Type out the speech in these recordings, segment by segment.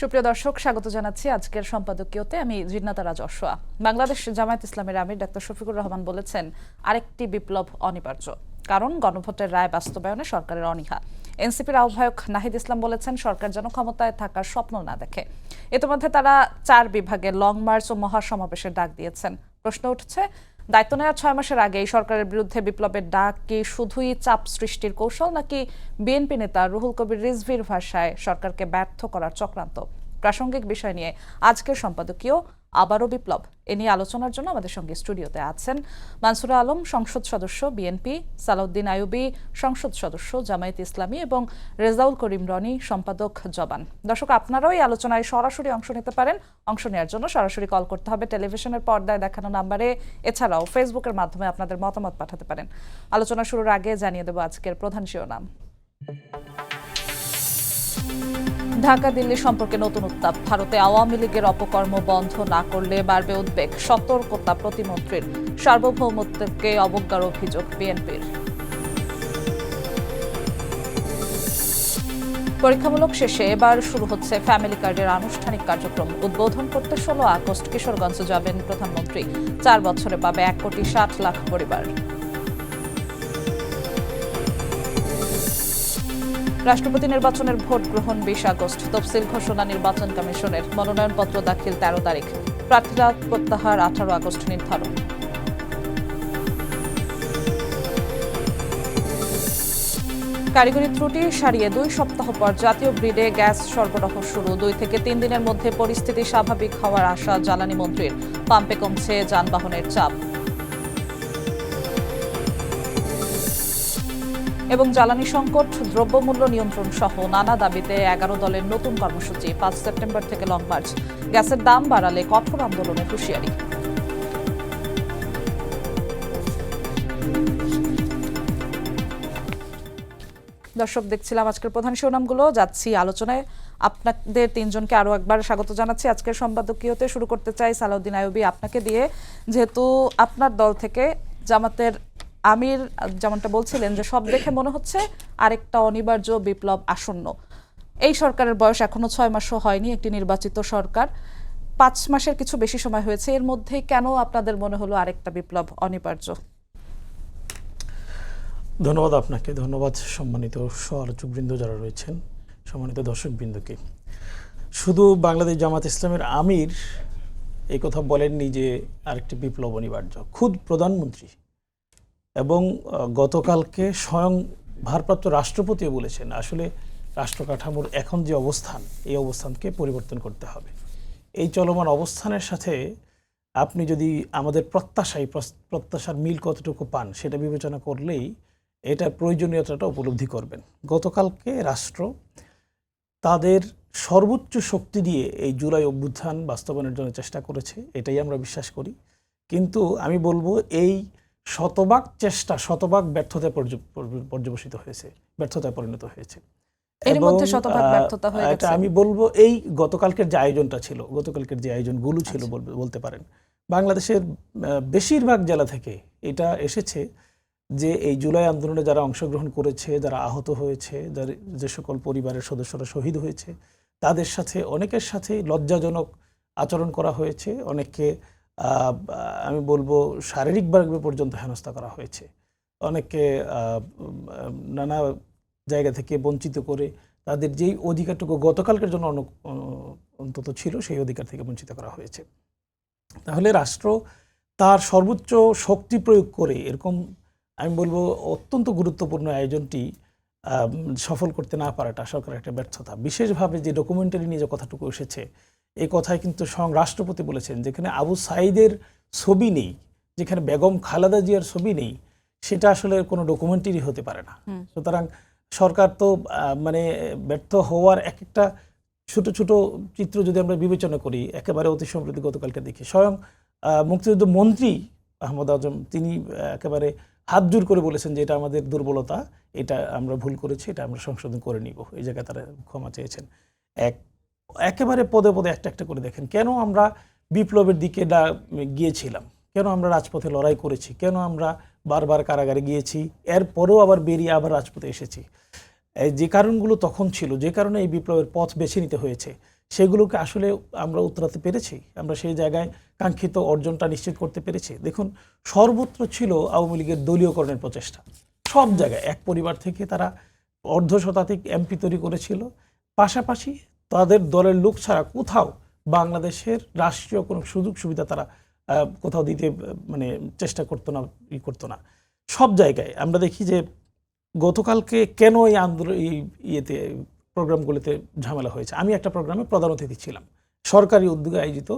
সুপ্রিয় দর্শক, স্বাগত জানাচ্ছি আজকের সম্পাদকীয়তে। আমি জিন্নাত রাজ অশ্বয়া। বাংলাদেশ জামায়াত ইসলামের আমির ডাক্তার শফিকুর রহমান বলেছেন, আরেকটি বিপ্লব অনিবার্য, কারণ গণভোটের রায় বাস্তবায়নে সরকারের অনীহা। এনসিপির আহ্বায়ক নাহিদ ইসলাম বলেছেন, সরকার যেন ক্ষমতায় থাকার স্বপ্ন না দেখে। ইতিমধ্যে তারা 4 বিভাগে লং মার্চ ও মহাসমাবেশের ডাক দিয়েছেন। প্রশ্ন উঠছে, দায়িত্ব নেওয়ার 6 মাসের আগে এই সরকারের বিরুদ্ধে বিপ্লবের ডাক কি শুধুই চাপ সৃষ্টির কৌশল, নাকি বিএনপি নেতা রুহুল কবির রিজভির ভাষায় সরকারকে ব্যর্থ করার চক্রান্ত? প্রাসঙ্গিক বিষয় নিয়ে আজকের সম্পাদকীয় আবারও বিপ্লব, এ নিয়ে আলোচনার জন্য আমাদের সঙ্গে স্টুডিওতে আছেন মানসুরা আলম, সংসদ সদস্য বিএনপি, সালাউদ্দিন আইয়ুবী, সংসদ সদস্য জামায়াত ইসলামী, এবং রেজাউল করিম রনি, সম্পাদক জবান। দর্শক, আপনারাও এই আলোচনায় সরাসরি অংশ নিতে পারেন। অংশ নেওয়ার জন্য সরাসরি কল করতে হবে টেলিভিশনের পর্দায় দেখানো নাম্বারে। এছাড়াও ফেসবুকের মাধ্যমে আপনাদের মতামত পাঠাতে পারেন। আলোচনা শুরুর আগে জানিয়ে দেব আজকের প্রধান শিরোনাম। ঢাকা দিল্লি সম্পর্কে নতুন উত্তাপ। ভারতে আওয়ামী লীগের অপকর্ম বন্ধ না করলে বাড়বে উদ্বেগ, সতর্কতা প্রতিমন্ত্রীর। সার্বভৌমত্বকে অবজ্ঞার অভিযোগ বিএনপির। পরীক্ষামূলক শেষে এবার শুরু হচ্ছে ফ্যামিলি কার্ডের আনুষ্ঠানিক কার্যক্রম। উদ্বোধন করতে 16 আগস্ট কিশোরগঞ্জ যাবেন প্রধানমন্ত্রী। 4 বছরে পাবে 1,60,00,000 পরিবার। রাষ্ট্রপতি নির্বাচনের ভোট গ্রহণ 20 আগস্ট। তফসিল ঘোষণা নির্বাচন কমিশনের। মনোনয়নপত্র দাখিল 13 তারিখ। প্রার্থীরা প্রত্যাহার 18 আগস্ট নির্ধারণ। কারিগরি ত্রুটি সারিয়ে 2 সপ্তাহ পর জাতীয় গ্রিডে গ্যাস সরবরাহ শুরু। 2 থেকে 3 দিনের মধ্যে পরিস্থিতি স্বাভাবিক হওয়ার আশা জ্বালানি মন্ত্রীর। পাম্পে কমছে যানবাহনের চাপ। এবং জ্বালানি সংকট, দ্রব্যমূল্য নিয়ন্ত্রণ সহ নানা দাবিতে 11 দলের নতুন কর্মসূচি। 5 সেপ্টেম্বর থেকে লং মার্চ। গ্যাসের দাম বাড়ালে কঠোর আন্দোলনের হুঁশিয়ারি। দর্শক, দেখছিলাম আজকের প্রধান শিরোনামগুলো। যাচ্ছি আলোচনায়। আপনাদের 3 জনকে আরো একবার স্বাগত জানাচ্ছি আজকের সম্পাদকীয়তে। শুরু করতে চাই সালাউদ্দিন আইয়ুবী, আপনাকে দিয়ে। যেহেতু আপনার দল থেকে জামাতের আমির যেমনটা বলছিলেন যে সব দেখে মনে হচ্ছে আরেকটা অনিবার্য বিপ্লব আসন্ন। এই সরকারের বয়স এখনো 6 মাসও হয়নি, একটি নির্বাচিত সরকার। 5 মাসের কিছু বেশি সময় হয়েছে। এর মধ্যে কেন আপনাদের মনে হলো আরেকটা বিপ্লব অনিবার্য? ধন্যবাদ আপনাকে, ধন্যবাদ সম্মানিত সহ-আলোচকবৃন্দ যারা রয়েছেন, সম্মানিত দর্শকবৃন্দকে। শুধু বাংলাদেশ জামাত ইসলামের আমির এই কথা বলেননি যে আরেকটি বিপ্লব অনিবার্য। খুদ প্রধানমন্ত্রী এবং গতকালকে স্বয়ং ভারপ্রাপ্ত রাষ্ট্রপতিও বলেছেন আসলে রাষ্ট্র কাঠামোর এখন যে অবস্থান, এই অবস্থানকে পরিবর্তন করতে হবে। এই চলমান অবস্থানের সাথে আপনি যদি আমাদের প্রত্যাশার মিল কতটুকু পান সেটা বিবেচনা করলেই এটার প্রয়োজনীয়তাটা উপলব্ধি করবেন। গতকালকে রাষ্ট্র তাদের সর্বোচ্চ শক্তি দিয়ে এই জুলাই অভ্যুত্থান বাস্তবায়নের জন্য চেষ্টা করেছে, এটাই আমরা বিশ্বাস করি। কিন্তু আমি বলবো এই শতভাগ চেষ্টা শতভাগ ব্যর্থতায় পর্যবসিত হয়েছে, ব্যর্থতায় পরিণত হয়েছে। এটা আমি বলবো এই গতকালকের যে আয়োজনটা ছিল, গতকালকের যে আয়োজনগুলো ছিল বলতে পারেন, বাংলাদেশের বেশিরভাগ জেলা থেকে এটা এসেছে যে এই জুলাই আন্দোলনে যারা অংশগ্রহণ করেছে, যারা আহত হয়েছে, যে সকল পরিবারের সদস্যরা শহীদ হয়েছে, তাদের সাথে অনেকের সাথে লজ্জাজনক আচরণ করা হয়েছে। অনেককে আমি বলবো শারীরিকভাবে পর্যন্ত হেনস্থা করা হয়েছে। অনেককে নানা জায়গা থেকে বঞ্চিত করে তাদের যেই অধিকারটুকু গতকালকের জন্য অন্তত ছিল সেই অধিকার থেকে বঞ্চিত করা হয়েছে। তাহলে রাষ্ট্র তার সর্বোচ্চ শক্তি প্রয়োগ করে এরকম আমি বলবো অত্যন্ত গুরুত্বপূর্ণ আয়োজনটি সফল করতে না পারাটা সরকারের একটা ব্যর্থতা। বিশেষভাবে যে ডকুমেন্টারি নিয়ে যে কথাটুকু এসেছে, এই কথায় কিন্তু স্বয়ং রাষ্ট্রপতি বলেছেন যেখানে আবু সাঈদের ছবি নেই, যেখানে বেগম খালেদা জিয়ার ছবি নেই, সেটা আসলে কোনো ডকুমেন্টারি হতে পারে না। সুতরাং সরকার তো মানে ব্যর্থ হওয়ার একটা ছোট ছোট চিত্র যদি আমরা বিবেচনা করি, একেবারে অতি সম্প্রতি গতকালকে দেখি স্বয়ং মুক্তিযুদ্ধ মন্ত্রী আহমদ আজম তিনি একেবারে হাত জোর করে বলেছেন যে এটা আমাদের দুর্বলতা, এটা আমরা ভুল করেছি, এটা আমরা সংশোধন করে নিব। এই জায়গায় তারা ক্ষমা চেয়েছেন। একেবারে পদে পদে একটা একটা করে দেখেন কেন আমরা বিপ্লবের দিকে গিয়েছিলাম, কেন আমরা রাজপথে লড়াই করেছি, কেন আমরা বারবার কারাগারে গিয়েছি, এরপরেও আবার বেরিয়ে আবার রাজপথে এসেছি। এই যে কারণগুলো তখন ছিল, যে কারণে এই বিপ্লবের পথ বেছে নিতে হয়েছে, সেগুলোকে আসলে আমরা উতরাতে পেরেছি? আমরা সেই জায়গায় কাঙ্ক্ষিত অর্জনটা নিশ্চিত করতে পেরেছি? দেখুন, সর্বত্র ছিল আওয়ামী লীগের দলীয়করণের প্রচেষ্টা। সব জায়গায় এক পরিবার থেকে তারা অর্ধশতাধিক এমপি তৈরি করেছিল। পাশাপাশি তাদের দলের লোক ছাড়া কোথাও বাংলাদেশের রাষ্ট্রীয় কোনো সুযোগ সুবিধা তারা কোথাও দিতে মানে চেষ্টা করতো না, করতো না। সব জায়গায় আমরা দেখি যে গতকালকে কেন এই আন্দোলন, এই ইয়েতে প্রোগ্রামগুলোতে ঝামেলা হয়েছে। আমি একটা প্রোগ্রামে প্রধান অতিথি ছিলাম, সরকারি উদ্যোগে আয়োজিত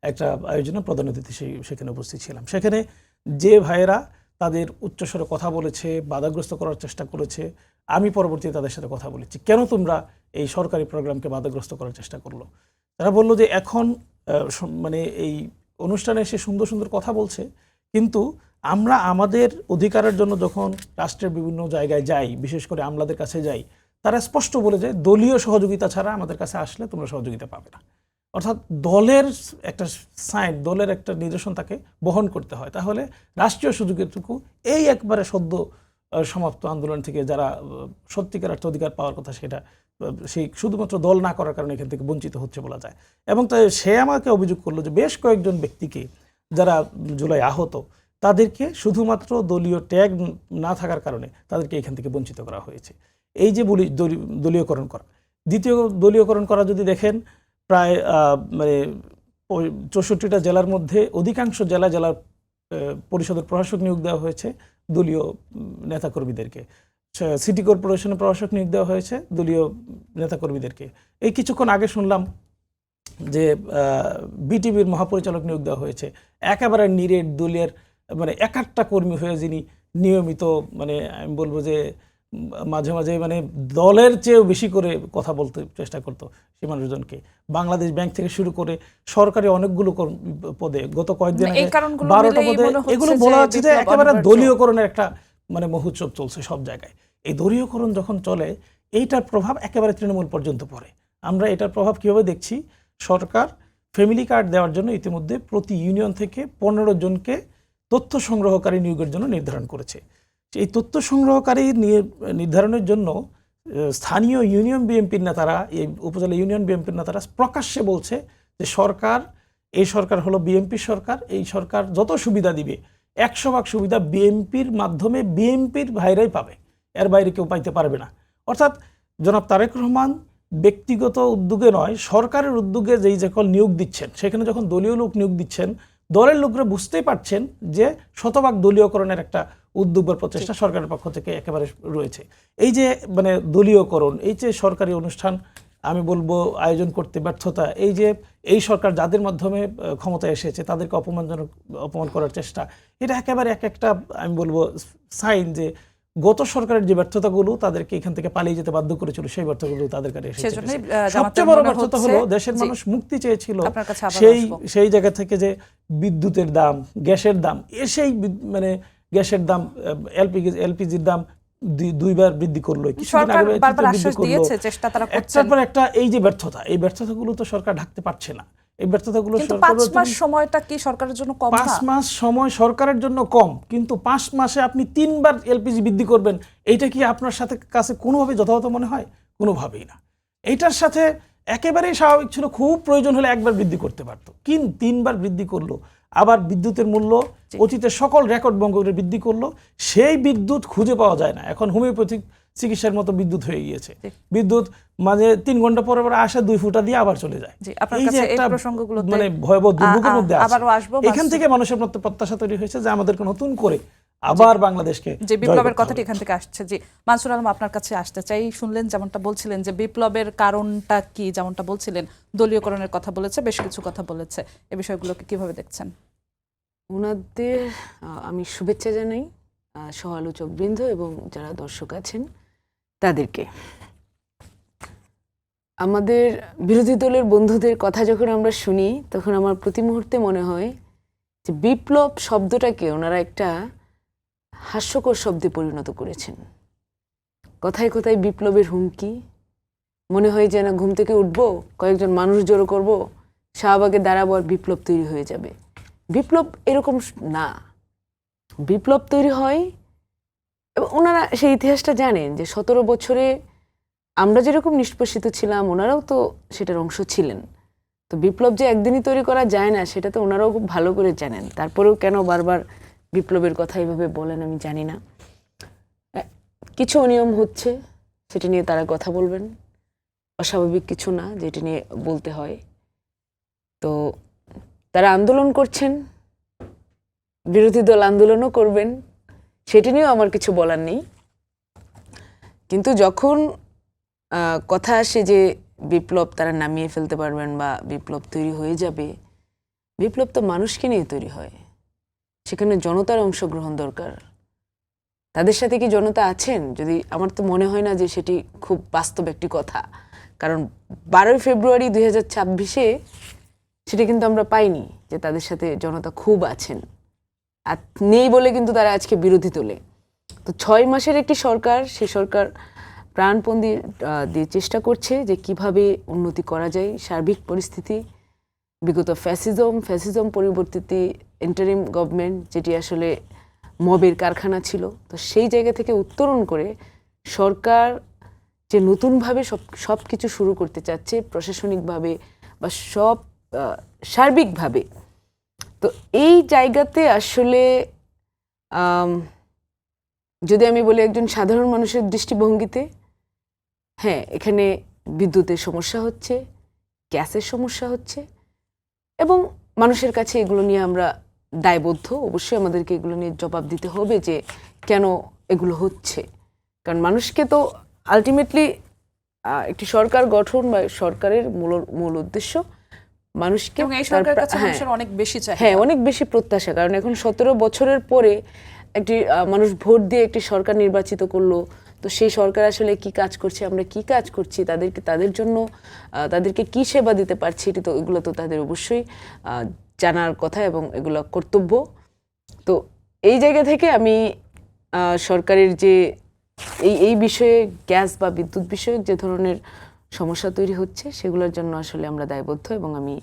একটা আয়োজনে প্রধান অতিথি সেখানে উপস্থিত ছিলাম। সেখানে যে ভাইয়েরা তাদের উচ্চস্বরে কথা বলেছে, বাধাগ্রস্ত করার চেষ্টা করেছে, আমি পরবর্তীতে তাদের সাথে কথা বলেছি, কেন তোমরা এই সরকারি প্রোগ্রামকে বাধাগ্রস্ত করার চেষ্টা করলো? তারা বললো যে এখন মানে এই অনুষ্ঠানে এসে সুন্দর সুন্দর কথা বলছে, কিন্তু আমরা আমাদের অধিকারের জন্য যখন রাষ্ট্রের বিভিন্ন জায়গায় যাই, বিশেষ করে আমলাদের কাছে যাই, তারা স্পষ্ট বলে যে দলীয় সহযোগিতা ছাড়া আমাদের কাছে আসলে তোমরা সহযোগিতা পাবে না। অর্থাৎ দলের একটা সাইন, দলের একটা নির্দেশন তাকে বহন করতে হয়। তাহলে রাষ্ট্রীয় সুযোগেরটুকু এই একবারে সদ্য সমাপ্ত আন্দোলন থেকে যারা সত্যিকার অর্থ অধিকার পাওয়ার কথা, সেটা সেই শুধুমাত্র দল না করার কারণে এখান থেকে বঞ্চিত হচ্ছে বলা যায়। এবং তাই সে আমাকে অভিযোগ করলো যে বেশ কয়েকজন ব্যক্তিকে যারা জুলাই আহত, তাদেরকে শুধুমাত্র দলীয় ট্যাগ না থাকার কারণে তাদেরকে এখান থেকে বঞ্চিত করা হয়েছে। এই যে বলি দলীয়করণ করা, দ্বিতীয় দলীয়করণ করা যদি দেখেন, প্রায় মানে 64টা জেলার মধ্যে অধিকাংশ জেলার পরিষদের প্রশাসক নিয়োগ দেওয়া হয়েছে দলীয় নেতাকর্মীদেরকে। সিটি কর্পোরেশনের প্রশাসক নিয়োগ দেওয়া হয়েছে দলীয় নেতাকর্মীদেরকে। এই কিছুক্ষণ আগে শুনলাম যে বিটিভির মহাপরিচালক নিয়োগ দেওয়া হয়েছে একেবারে নিরেট দলীয় মানে একাট্টা কর্মী হয়ে, যিনি নিয়মিত মানে আমি বলবো যে মাঝে মাঝে মানে দলের চেয়েও বেশি করে কথা বলতে চেষ্টা করতো সেই মানুষজনকে। বাংলাদেশ ব্যাংক থেকে শুরু করে সরকারি অনেকগুলো পদে গত কয়েকদিন আগে 12টা পদে, এগুলো বলা হচ্ছে যে একেবারে দলীয়করণের একটা মানে মহোৎসব চলছে সব জায়গায়। এই দলীয়করণ যখন চলে, এইটার প্রভাব একেবারে তৃণমূল পর্যন্ত পড়ে। আমরা এটার প্রভাব কীভাবে দেখছি? সরকার ফ্যামিলি কার্ড দেওয়ার জন্য ইতিমধ্যে প্রতি ইউনিয়ন থেকে 15 জনকে তথ্য সংগ্রহকারী নিয়োগের জন্য নির্ধারণ করেছে। এই তথ্য সংগ্রহকারী নির্ধারণের জন্য স্থানীয় ইউনিয়ন বিএনপির নেতারা, এই উপজেলা ইউনিয়ন বিএনপির নেতারা প্রকাশ্যে বলছে যে এই সরকার হলো বিএনপির সরকার, এই সরকার যত সুবিধা দিবে 100% সুবিধা বিএনপির মাধ্যমে বিএনপির ভাইরাই পাবে, এর বাইরে কেউ পাইতে পারবে না। অর্থাৎ জনাব তারেক রহমান ব্যক্তিগত উদ্যোগে নয়, সরকারের উদ্যোগে যেই যে নিয়োগ দিচ্ছেন, সেখানে যখন দলীয় লোক নিয়োগ দিচ্ছেন, দলের লোকরা বুঝতেই পারছেন যে শতভাগ দলীয়করণের একটা উদ্যোগ বা প্রচেষ্টা সরকারের পক্ষ থেকে একেবারে রয়েছে। এই যে মানে দলীয়করণ, এই যে সরকারি অনুষ্ঠান আমি বলবো আয়োজন করতে ব্যর্থতা, এই যে এই সরকার যাদের মাধ্যমে ক্ষমতায় এসেছে তাদেরকে অপমান করার চেষ্টা, এটা একেবারে একটা আমি বলবো সাইন যে গত সরকারের যে ব্যর্থতাগুলো তাদেরকে এখান থেকে পালিয়ে যেতে বাধ্য করেছিল, সেই ব্যর্থতাগুলো তাদের কাছে এসেছে। সবচেয়ে বড় ব্যর্থতা হলো দেশের মানুষ মুক্তি চেয়েছিল সেই জায়গা থেকে যে বিদ্যুতের দাম, গ্যাসের দাম, সেই মানে গ্যাসের দাম, এলপিজির দাম 2বার বৃদ্ধি করলো, একটার পর একটা। এই যে ব্যর্থতা, এই ব্যর্থতাগুলো তো সরকার ঢাকতে পারছে না। এই ব্যর্থতাগুলো 5 মাস সময়টা কি সরকারের জন্য কম না? 5 মাস সময় সরকারের জন্য কম, কিন্তু 5 মাসে আপনি 3বার এলপিজি বৃদ্ধি করবেন, এইটা কি আপনার সাথে কাছে কোনোভাবে যথাযথ মনে হয়? কোনোভাবেই না। এইটার সাথে একেবারেই স্বাভাবিক ছিল, খুব প্রয়োজন হলে 1বার বৃদ্ধি করতে পারতো, কিন্তু 3বার বৃদ্ধি করলো। আবার বিদ্যুতের মূল্য অতীতের সকল রেকর্ড ভঙ্গ করে বৃদ্ধি করলো, সেই বিদ্যুৎ খুঁজে পাওয়া যায় না। এখন হোমিওপ্যাথিক চিকিৎসার মতো বিদ্যুৎ হয়ে গিয়েছে। বিদ্যুৎ মানে 3 ঘন্টা পরে আসে, 2 ফুটা দিয়ে আবার চলে যায়। এই যে একটা মানে ভয়াবহ দুর্ভোগের মধ্যে আছে। এখান থেকে মানুষের মধ্যে প্রত্যাশা তৈরি হয়েছে যে আমাদেরকে নতুন করে আবার বাংলাদেশকে, যে বিপ্লবের কথাটি এখান থেকে আসছে। জি মানসুর আলম, আপনার কাছে আসতে চাই। শুনলেন যেমনটা বলছিলেন যে বিপ্লবের কারণটা কি, যেমনটা বলছিলেন দলীয়করণের কথা বলেছে, বেশ কিছু কথা বলেছে, এই বিষয়গুলোকে কিভাবে দেখছেন? ওনাদের আমি শুভেচ্ছা জানাই, সহ আলোচক বৃন্দ এবং যারা দর্শক আছেন তাদেরকে। আমাদের বিরোধী দলের বন্ধুদের কথা যখন আমরা শুনি, তখন আমার প্রতি মুহূর্তে মনে হয় যে বিপ্লব শব্দটাকে ওনারা একটা হাস্যকর শব্দে পরিণত করেছেন। কথায় কথায় বিপ্লবের হুমকি, মনে হয় যে না ঘুম থেকে উঠবো, কয়েকজন মানুষ জড়ো করব, শাহবাগে দাঁড়াবো আর বিপ্লব তৈরি হয়ে যাবে। বিপ্লব এরকম না। বিপ্লব তৈরি হয়, এবং ওনারা সেই ইতিহাসটা জানেন যে 17 বছরে আমরা যেরকম নিষ্পেষিত ছিলাম ওনারাও তো সেটার অংশ ছিলেন। তো বিপ্লব যে একদিনই তৈরি করা যায় না সেটা তো ওনারাও খুব ভালো করে জানেন। তারপরেও কেন বারবার বিপ্লবের কথা এইভাবে বলেন আমি জানি না। কিছু অনিয়ম হচ্ছে, সেটা নিয়ে তারা কথা বলবেন, অস্বাভাবিক কিছু না যেটা নিয়ে বলতে হয়। তো তারা আন্দোলন করছেন, বিরোধী দল আন্দোলনও করবেন, সেটা নিয়েও আমার কিছু বলার নেই। কিন্তু যখন কথা আসে যে বিপ্লব তারা নামিয়ে ফেলতে পারবেন বা বিপ্লব তৈরি হয়ে যাবে, বিপ্লব তো মানুষকে নিয়ে তৈরি হয়, সেখানে জনতার অংশগ্রহণ দরকার। তাদের সাথে কি জনতা আছেন? যদি আমার তো মনে হয় না যে সেটি খুব বাস্তব একটি কথা, কারণ 12 ফেব্রুয়ারি 2026-এ সেটা কিন্তু আমরা পাইনি যে তাদের সাথে জনতা খুব আছেন। আর নেই বলে কিন্তু তারা আজকে বিরোধী তোলে। তো 6 মাসের একটি সরকার, সেই সরকার প্রাণপণ দিয়ে চেষ্টা করছে যে কিভাবে উন্নতি করা যায় সার্বিক পরিস্থিতি। বিগত ফ্যাসিজম পরিবর্তিত ইন্টারিম গভর্নমেন্ট, যেটি আসলে মবের কারখানা ছিল, তো সেই জায়গা থেকে উত্তরণ করে সরকার যে নতুনভাবে সব কিছু শুরু করতে চাচ্ছে, প্রশাসনিকভাবে বা সব সার্বিকভাবে। তো এই জায়গাতে আসলে যদি আমি বলি একজন সাধারণ মানুষের দৃষ্টিভঙ্গিতে, হ্যাঁ, এখানে বিদ্যুতের সমস্যা হচ্ছে, গ্যাসের সমস্যা হচ্ছে, এবং মানুষের কাছে এগুলো নিয়ে আমরা দায়বদ্ধ। অবশ্যই আমাদেরকে এগুলো নিয়ে জবাব দিতে হবে যে কেন এগুলো হচ্ছে। কারণ মানুষকে তো আলটিমেটলি একটি সরকার গঠন বা সরকারের মূল উদ্দেশ্য মানুষকে, এবং এই সরকারের কাছে মানুষের অনেক বেশি চাই, হ্যাঁ, অনেক বেশি প্রত্যাশা। কারণ এখন 17 বছরের পরে একটি মানুষ ভোট দিয়ে একটি সরকার নির্বাচিত করলো, তো সেই সরকার আসলে কি কাজ করছে, আমরা কি কাজ করছি, তাদের জন্য তাদেরকে কি সেবা দিতে পারছি, এটি তো এগুলো তো তাদের অবশ্যই জানার কথা এবং এগুলো কর্তব্য। তো এই জায়গা থেকে আমি সরকারের যে এই বিষয়ে গ্যাস বা বিদ্যুৎ বিষয়ক যে ধরনের সমস্যা তৈরি হচ্ছে সেগুলোর জন্য আসলে আমরা দায়বদ্ধ, এবং আমি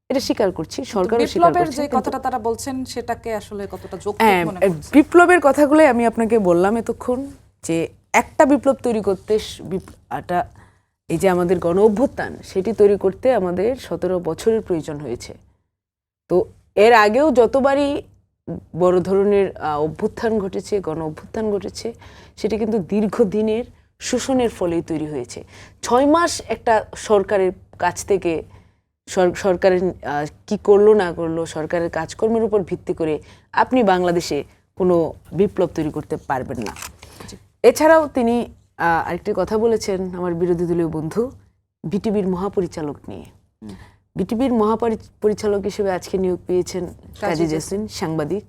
এটা স্বীকার করছি, সরকারও স্বীকার বিপ্লবের করছে। যে কথাটা তারা বলছেন সেটাকে আসলে কতটা যৌক্তিক মনে হ্যাঁ, করছেন? বিপ্লবের কথাগুলোই আমি আপনাকে বললাম এতক্ষণ, যে একটা বিপ্লব তৈরি করতে এই যে আমাদের গণ অভ্যুত্থান, সেটি তৈরি করতে আমাদের 17 বছরের প্রয়োজন হয়েছে। তো এর আগেও যতবারই বড় ধরনের অভ্যুত্থান ঘটেছে, গণ অভ্যুত্থান ঘটেছে, সেটি কিন্তু দীর্ঘদিনের শোষণের ফলেই তৈরি হয়েছে। 6 মাস একটা সরকারের কাছ থেকে সরকারের কি করলো না করলো, সরকারের কাজকর্মের উপর ভিত্তি করে আপনি বাংলাদেশে কোনো বিপ্লব তৈরি করতে পারবেন না। এছাড়াও তিনি আরেকটি কথা বলেছেন আমার বিরোধী দলীয় বন্ধু বিটিভির মহাপরিচালক নিয়ে। বিটিভির মহাপরিচালক হিসেবে আজকে নিয়োগ পেয়েছেন কাজী জেসিন, সাংবাদিক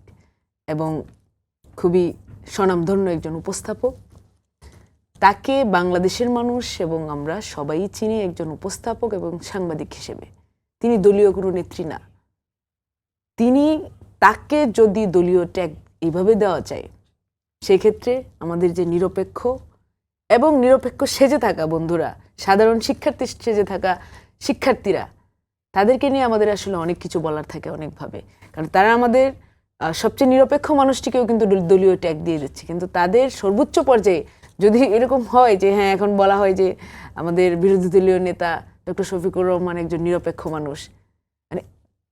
এবং খুবই স্বনামধন্য একজন উপস্থাপক। তাকে বাংলাদেশের মানুষ এবং আমরা সবাই চিনি একজন উপস্থাপক এবং সাংবাদিক হিসেবে। তিনি দলীয় কোনো নেত্রী না। তাকে যদি দলীয় ট্যাগ এইভাবে দেওয়া যায়, সেক্ষেত্রে আমাদের যে নিরপেক্ষ এবং নিরপেক্ষ সেজে থাকা বন্ধুরা, সাধারণ শিক্ষার্থী সেজে থাকা শিক্ষার্থীরা, তাদেরকে নিয়ে আমাদের আসলে অনেক কিছু বলার থাকে অনেকভাবে। কারণ তারা আমাদের সবচেয়ে নিরপেক্ষ মানুষটিকেও কিন্তু দলীয় ট্যাগ দিয়ে দিচ্ছে। কিন্তু তাদের সর্বোচ্চ পর্যায়ে যদি এরকম হয় যে হ্যাঁ, এখন বলা হয় যে আমাদের বিরোধী দলীয় নেতা ডক্টর শফিকুর রহমান একজন নিরপেক্ষ মানুষ, মানে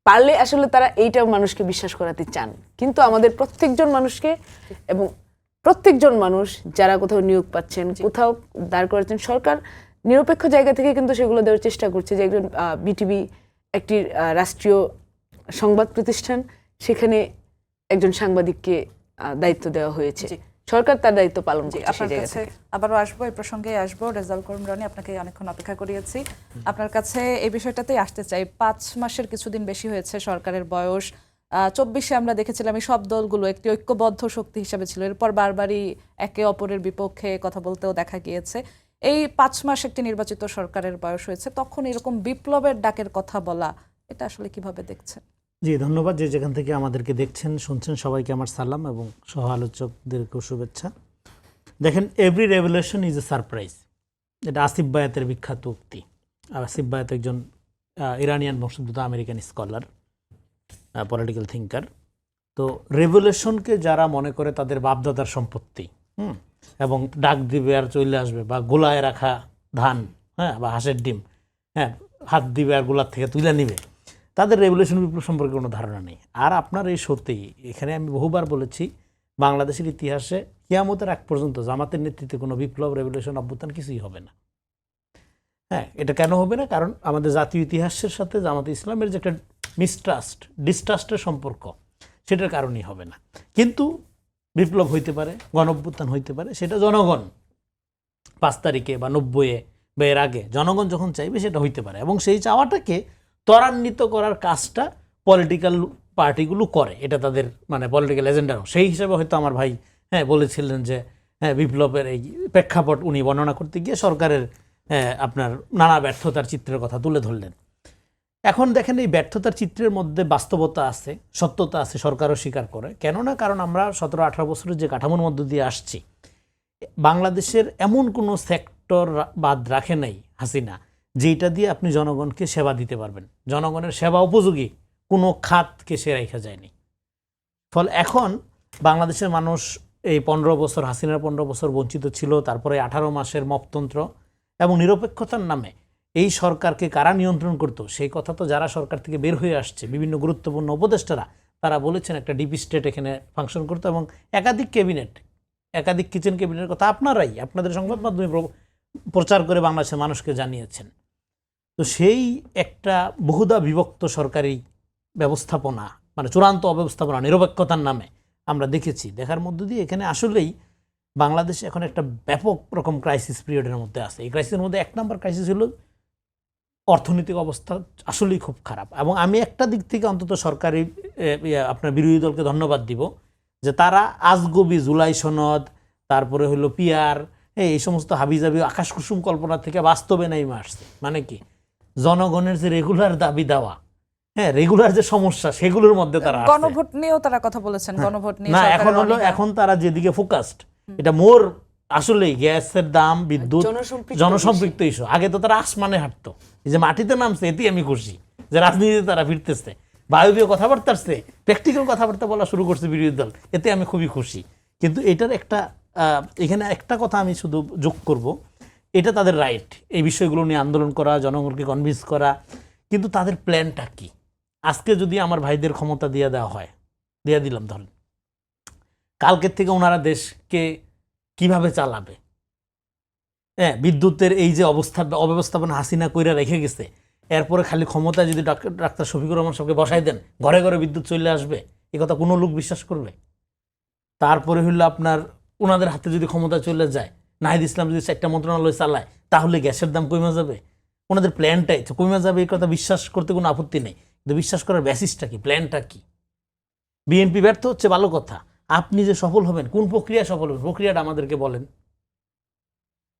পারলে আসলে তারা এইটা মানুষকে বিশ্বাস করাতে চান। কিন্তু আমাদের প্রত্যেকজন মানুষকে এবং প্রত্যেকজন মানুষ যারা কোথাও নিয়োগ পাচ্ছেন, কোথাও দাঁড় করাচ্ছেন, সরকার নিরপেক্ষ জায়গা থেকে কিন্তু সেগুলো দেওয়ার চেষ্টা করছে। যে একজন বিটিভি একটি রাষ্ট্রীয় সংবাদ প্রতিষ্ঠান, সেখানে একজন সাংবাদিককে দায়িত্ব দেওয়া হয়েছে, সরকার তার দায়িত্ব পালন করছে। আপনার কাছে আবারও আসবো, এই প্রসঙ্গে আসবো। রেজাউল করিম রনি, আপনাকে অনেকক্ষণ অপেক্ষা করিয়েছি। আপনার কাছে এই বিষয়টাতেই আসতে চাই। 5 মাসের কিছুদিন বেশি হয়েছে সরকারের বয়স। 24-এ আমরা দেখেছিলাম এই সব দলগুলো একটি ঐক্যবদ্ধ শক্তি হিসেবে ছিল, এরপর বারবারই একে অপরের বিপক্ষে কথা বলতেও দেখা গিয়েছে। এই 5 মাস একটি নির্বাচিত সরকারের বয়স হয়েছে, তখন এরকম বিপ্লবের ডাকের কথা বলা, এটা আসলে কিভাবে দেখছেন? জি, ধন্যবাদ। যে যেখান থেকে আমাদেরকে দেখছেন শুনছেন সবাইকে আমার সালাম এবং সহ আলোচকদেরকেও শুভেচ্ছা। দেখেন, every revolution is a surprise, এটা আসিফ বায়াতের বিখ্যাত উক্তি। আসিফ বায়াত একজন ইরানিয়ান বংশোদ্ভূত আমেরিকান স্কলার, পলিটিক্যাল থিঙ্কার। তো রেভলিউশনকে যারা মনে করে তাদের বাপদাদার সম্পত্তি এবং ডাক দিবে আর চলে আসবে বা গোলায় রাখা ধান, হ্যাঁ, বা হাঁসের ডিম, হ্যাঁ, হাত দিবে আর গোলার থেকে তুলে নিবে, তাদের রেভলিউশন বিপ্লব সম্পর্কে কোনো ধারণা নেই। আর আপনার এই সত্যিই এখানে আমি বহুবার বলেছি, বাংলাদেশের ইতিহাসে কিয়ামতের আগ পর্যন্ত জামাতের নেতৃত্বে কোনো বিপ্লব, রেভলিউশন, অভ্যুত্থান কিছুই হবে না। হ্যাঁ, এটা কেন হবে না? কারণ আমাদের জাতীয় ইতিহাসের সাথে জামাতে ইসলামের যে একটা ডিস্ট্রাস্টের সম্পর্ক, সেটার কারণেই হবে না। কিন্তু বিপ্লব হইতে পারে, গণঅভ্যুত্থান হইতে পারে, সেটা জনগণ 5 তারিখে বা 90-এ বা এর আগে জনগণ যখন চাইবে সেটা হইতে পারে। এবং সেই চাওয়াটাকে ত্বরান্বিত করার কাজটা পলিটিক্যাল পার্টিগুলো করে, এটা তাদের মানে পলিটিক্যাল এজেন্ডারও। সেই হিসাবে হয়তো আমার ভাই বলেছিলেন যে বিপ্লবের এই প্রেক্ষাপট উনি বর্ণনা করতে গিয়ে সরকারের আপনার নানা ব্যর্থতার চিত্রের কথা তুলে ধরলেন। এখন দেখেন, এই ব্যর্থতার চিত্রের মধ্যে বাস্তবতা আছে, সত্যতা আছে, সরকারও স্বীকার করে। কেননা কারণ আমরা 17-18 বছরের যে কাঠামোর মধ্য দিয়ে আসছি, বাংলাদেশের এমন কোনো সেক্টর বাদ রাখে নাই হাসিনা যেটা দিয়ে আপনি জনগণকে সেবা দিতে পারবেন। জনগণের সেবা উপযোগী কোনো খাতকে সে রেখা যায়নি। ফলে এখন বাংলাদেশের মানুষ এই 15 বছর, হাসিনার 15 বছর বঞ্চিত ছিল, তারপরে 18 মাসের মপতন্ত্র এবং নিরপেক্ষতার নামে এই সরকারকে কারা নিয়ন্ত্রণ করতো, সেই কথা তো যারা সরকার থেকে বের হয়ে আসছে, বিভিন্ন গুরুত্বপূর্ণ উপদেষ্টারা, তারা বলেছেন একটা ডিপ স্টেট এখানে ফাংশন করতো এবং একাধিক ক্যাবিনেট, একাধিক কিচেন ক্যাবিনেটের কথা আপনারাই আপনাদের সংবাদ মাধ্যমে প্রচার করে বাংলাদেশের মানুষকে জানিয়েছেন। তো সেই একটা বহুদা বিভক্ত সরকারি ব্যবস্থাপনা, মানে চূড়ান্ত অব্যবস্থাপনা, নিরপেক্ষতার নামে আমরা দেখেছি। দেখার মধ্য দিয়ে এখানে আসলেই বাংলাদেশ এখন একটা ব্যাপক রকম ক্রাইসিস পিরিয়ডের মধ্যে আছে। এই ক্রাইসিসের মধ্যে 1 নম্বর ক্রাইসিস হলো অর্থনৈতিক অবস্থা আসলেই খুব খারাপ। এবং আমি একটা দিক থেকে অন্তত সরকারি আপনার বিরোধী দলকে ধন্যবাদ দিব যে তারা আজগবি জুলাই সনদ, তারপরে হলো পিআর, এই সমস্ত হাবিজাবি আকাশ কুসুম কল্পনা থেকে বাস্তবে নেমে আসছে। মানে কি, জনগণের যে রেগুলার দাবি দেওয়া, রেগুলার যে সমস্যা, সেগুলোর মধ্যে তারা গণভোট নিয়েও তারা কথা বলেছেন। গণভোট নিয়ে না, এখন তারা যেদিকে ফোকাসড, এটা মোর আসলেই গ্যাসের দাম, বিদ্যুৎ, জনসম্পৃক্ত ইস্যু। আগে তো তারা আসমানে হাঁটতো, এই যে মাটিতে নামছে, এতেই আমি খুশি যে রাজনীতিতে তারা ফিরতেছে, বায়বীয় কথাবার্তা আসছে, প্র্যাকটিক্যাল কথাবার্তা বলা শুরু করছে বিরোধী দল, এতে আমি খুবই খুশি। কিন্তু এটার একটা এখানে একটা কথা আমি শুধু যোগ করব, এটা তাদের রাইট এই বিষয়গুলো নিয়ে আন্দোলন করা, জনগণকে কনভিন্স করা, কিন্তু তাদের প্ল্যানটা কি? আজকে যদি আমার ভাইদের ক্ষমতা দিয়ে দেওয়া হয়, দিয়ে দিলাম ধরেন, কালকের থেকে ওনারা দেশকে কিভাবে চালাবে? বিদ্যুতের এই যে অব্যবস্থাপনা হাসিনা কইরা রেখে গেছে, এরপরে খালি ক্ষমতা যদি ডাক্তার শফিকুর রহমান সাহেবকে বসাই দেন, ঘরে ঘরে বিদ্যুৎ চলে আসবে, এ কথা কোনো লোক বিশ্বাস করবে? তারপরে হইলো আপনার ওনাদের হাতে যদি ক্ষমতা চলে যায়, নাহিদ ইসলাম যদি 4টা মন্ত্রণালয় চালায়, তাহলে গ্যাসের দাম কমে যাবে। ওনাদের প্ল্যানটাই কমে যাবে, এই কথা বিশ্বাস করতে কোনো আপত্তি নেই, কিন্তু বিশ্বাস করার বেসিসটা কি, প্ল্যানটা কি? বিএনপি ব্যর্থ হচ্ছে, ভালো কথা। আপনি যে সফল হবেন, কোন প্রক্রিয়া সফল হবেন, প্রক্রিয়াটা আমাদেরকে বলেন।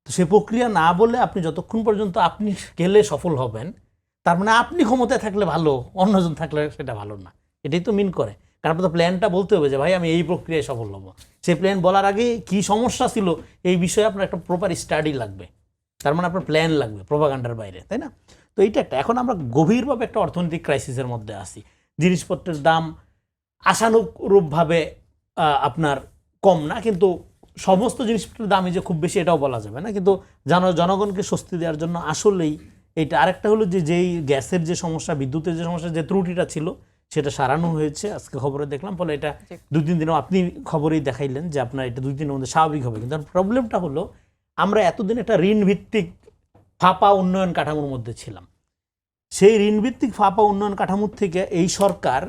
তো সে প্রক্রিয়া না বলে আপনি যতক্ষণ পর্যন্ত আপনি গেলে সফল হবেন, তার মানে আপনি ক্ষমতায় থাকলে ভালো, অন্যজন থাকলে সেটা ভালো না। এটাই তো মিন করে। কারণ আপনার প্ল্যানটা বলতে হবে যে ভাই আমি এই প্রক্রিয়ায় সফল হব। সেই প্ল্যান বলার আগে কি সমস্যা ছিল এই বিষয়ে আপনার একটা প্রপার স্টাডি লাগবে, তার মানে আপনার প্ল্যান লাগবে, প্রোপাগান্ডার বাইরে, তাই না? তো এইটা একটা, এখন আমরা গভীরভাবে একটা অর্থনৈতিক ক্রাইসিসের মধ্যে আছি। জিনিসপত্রের দাম আশানুরূপভাবে আপনার কম না, কিন্তু সমস্ত জিনিসপত্রের দামই যে খুব বেশি এটাও বলা যাবে না। কিন্তু জনগণকে স্বস্তি দেওয়ার জন্য আসলেই এইটা। আরেকটা হলো যে যেই গ্যাসের যে সমস্যা, বিদ্যুতের যে সমস্যা, যে ত্রুটিটা ছিল সেটা সারানো হয়েছে, আজকে খবরে দেখলাম। ফলে এটা 2-3 দিনও আপনি খবরেই দেখাইলেন যে আপনার এটা 2 দিনের মধ্যে স্বাভাবিক হবে। কিন্তু প্রবলেমটা হলো আমরা এতদিন একটা ঋণভিত্তিক ফাঁপা উন্নয়ন কাঠামোর মধ্যে ছিলাম। সেই ঋণভিত্তিক ফাঁপা উন্নয়ন কাঠামোর থেকে এই সরকার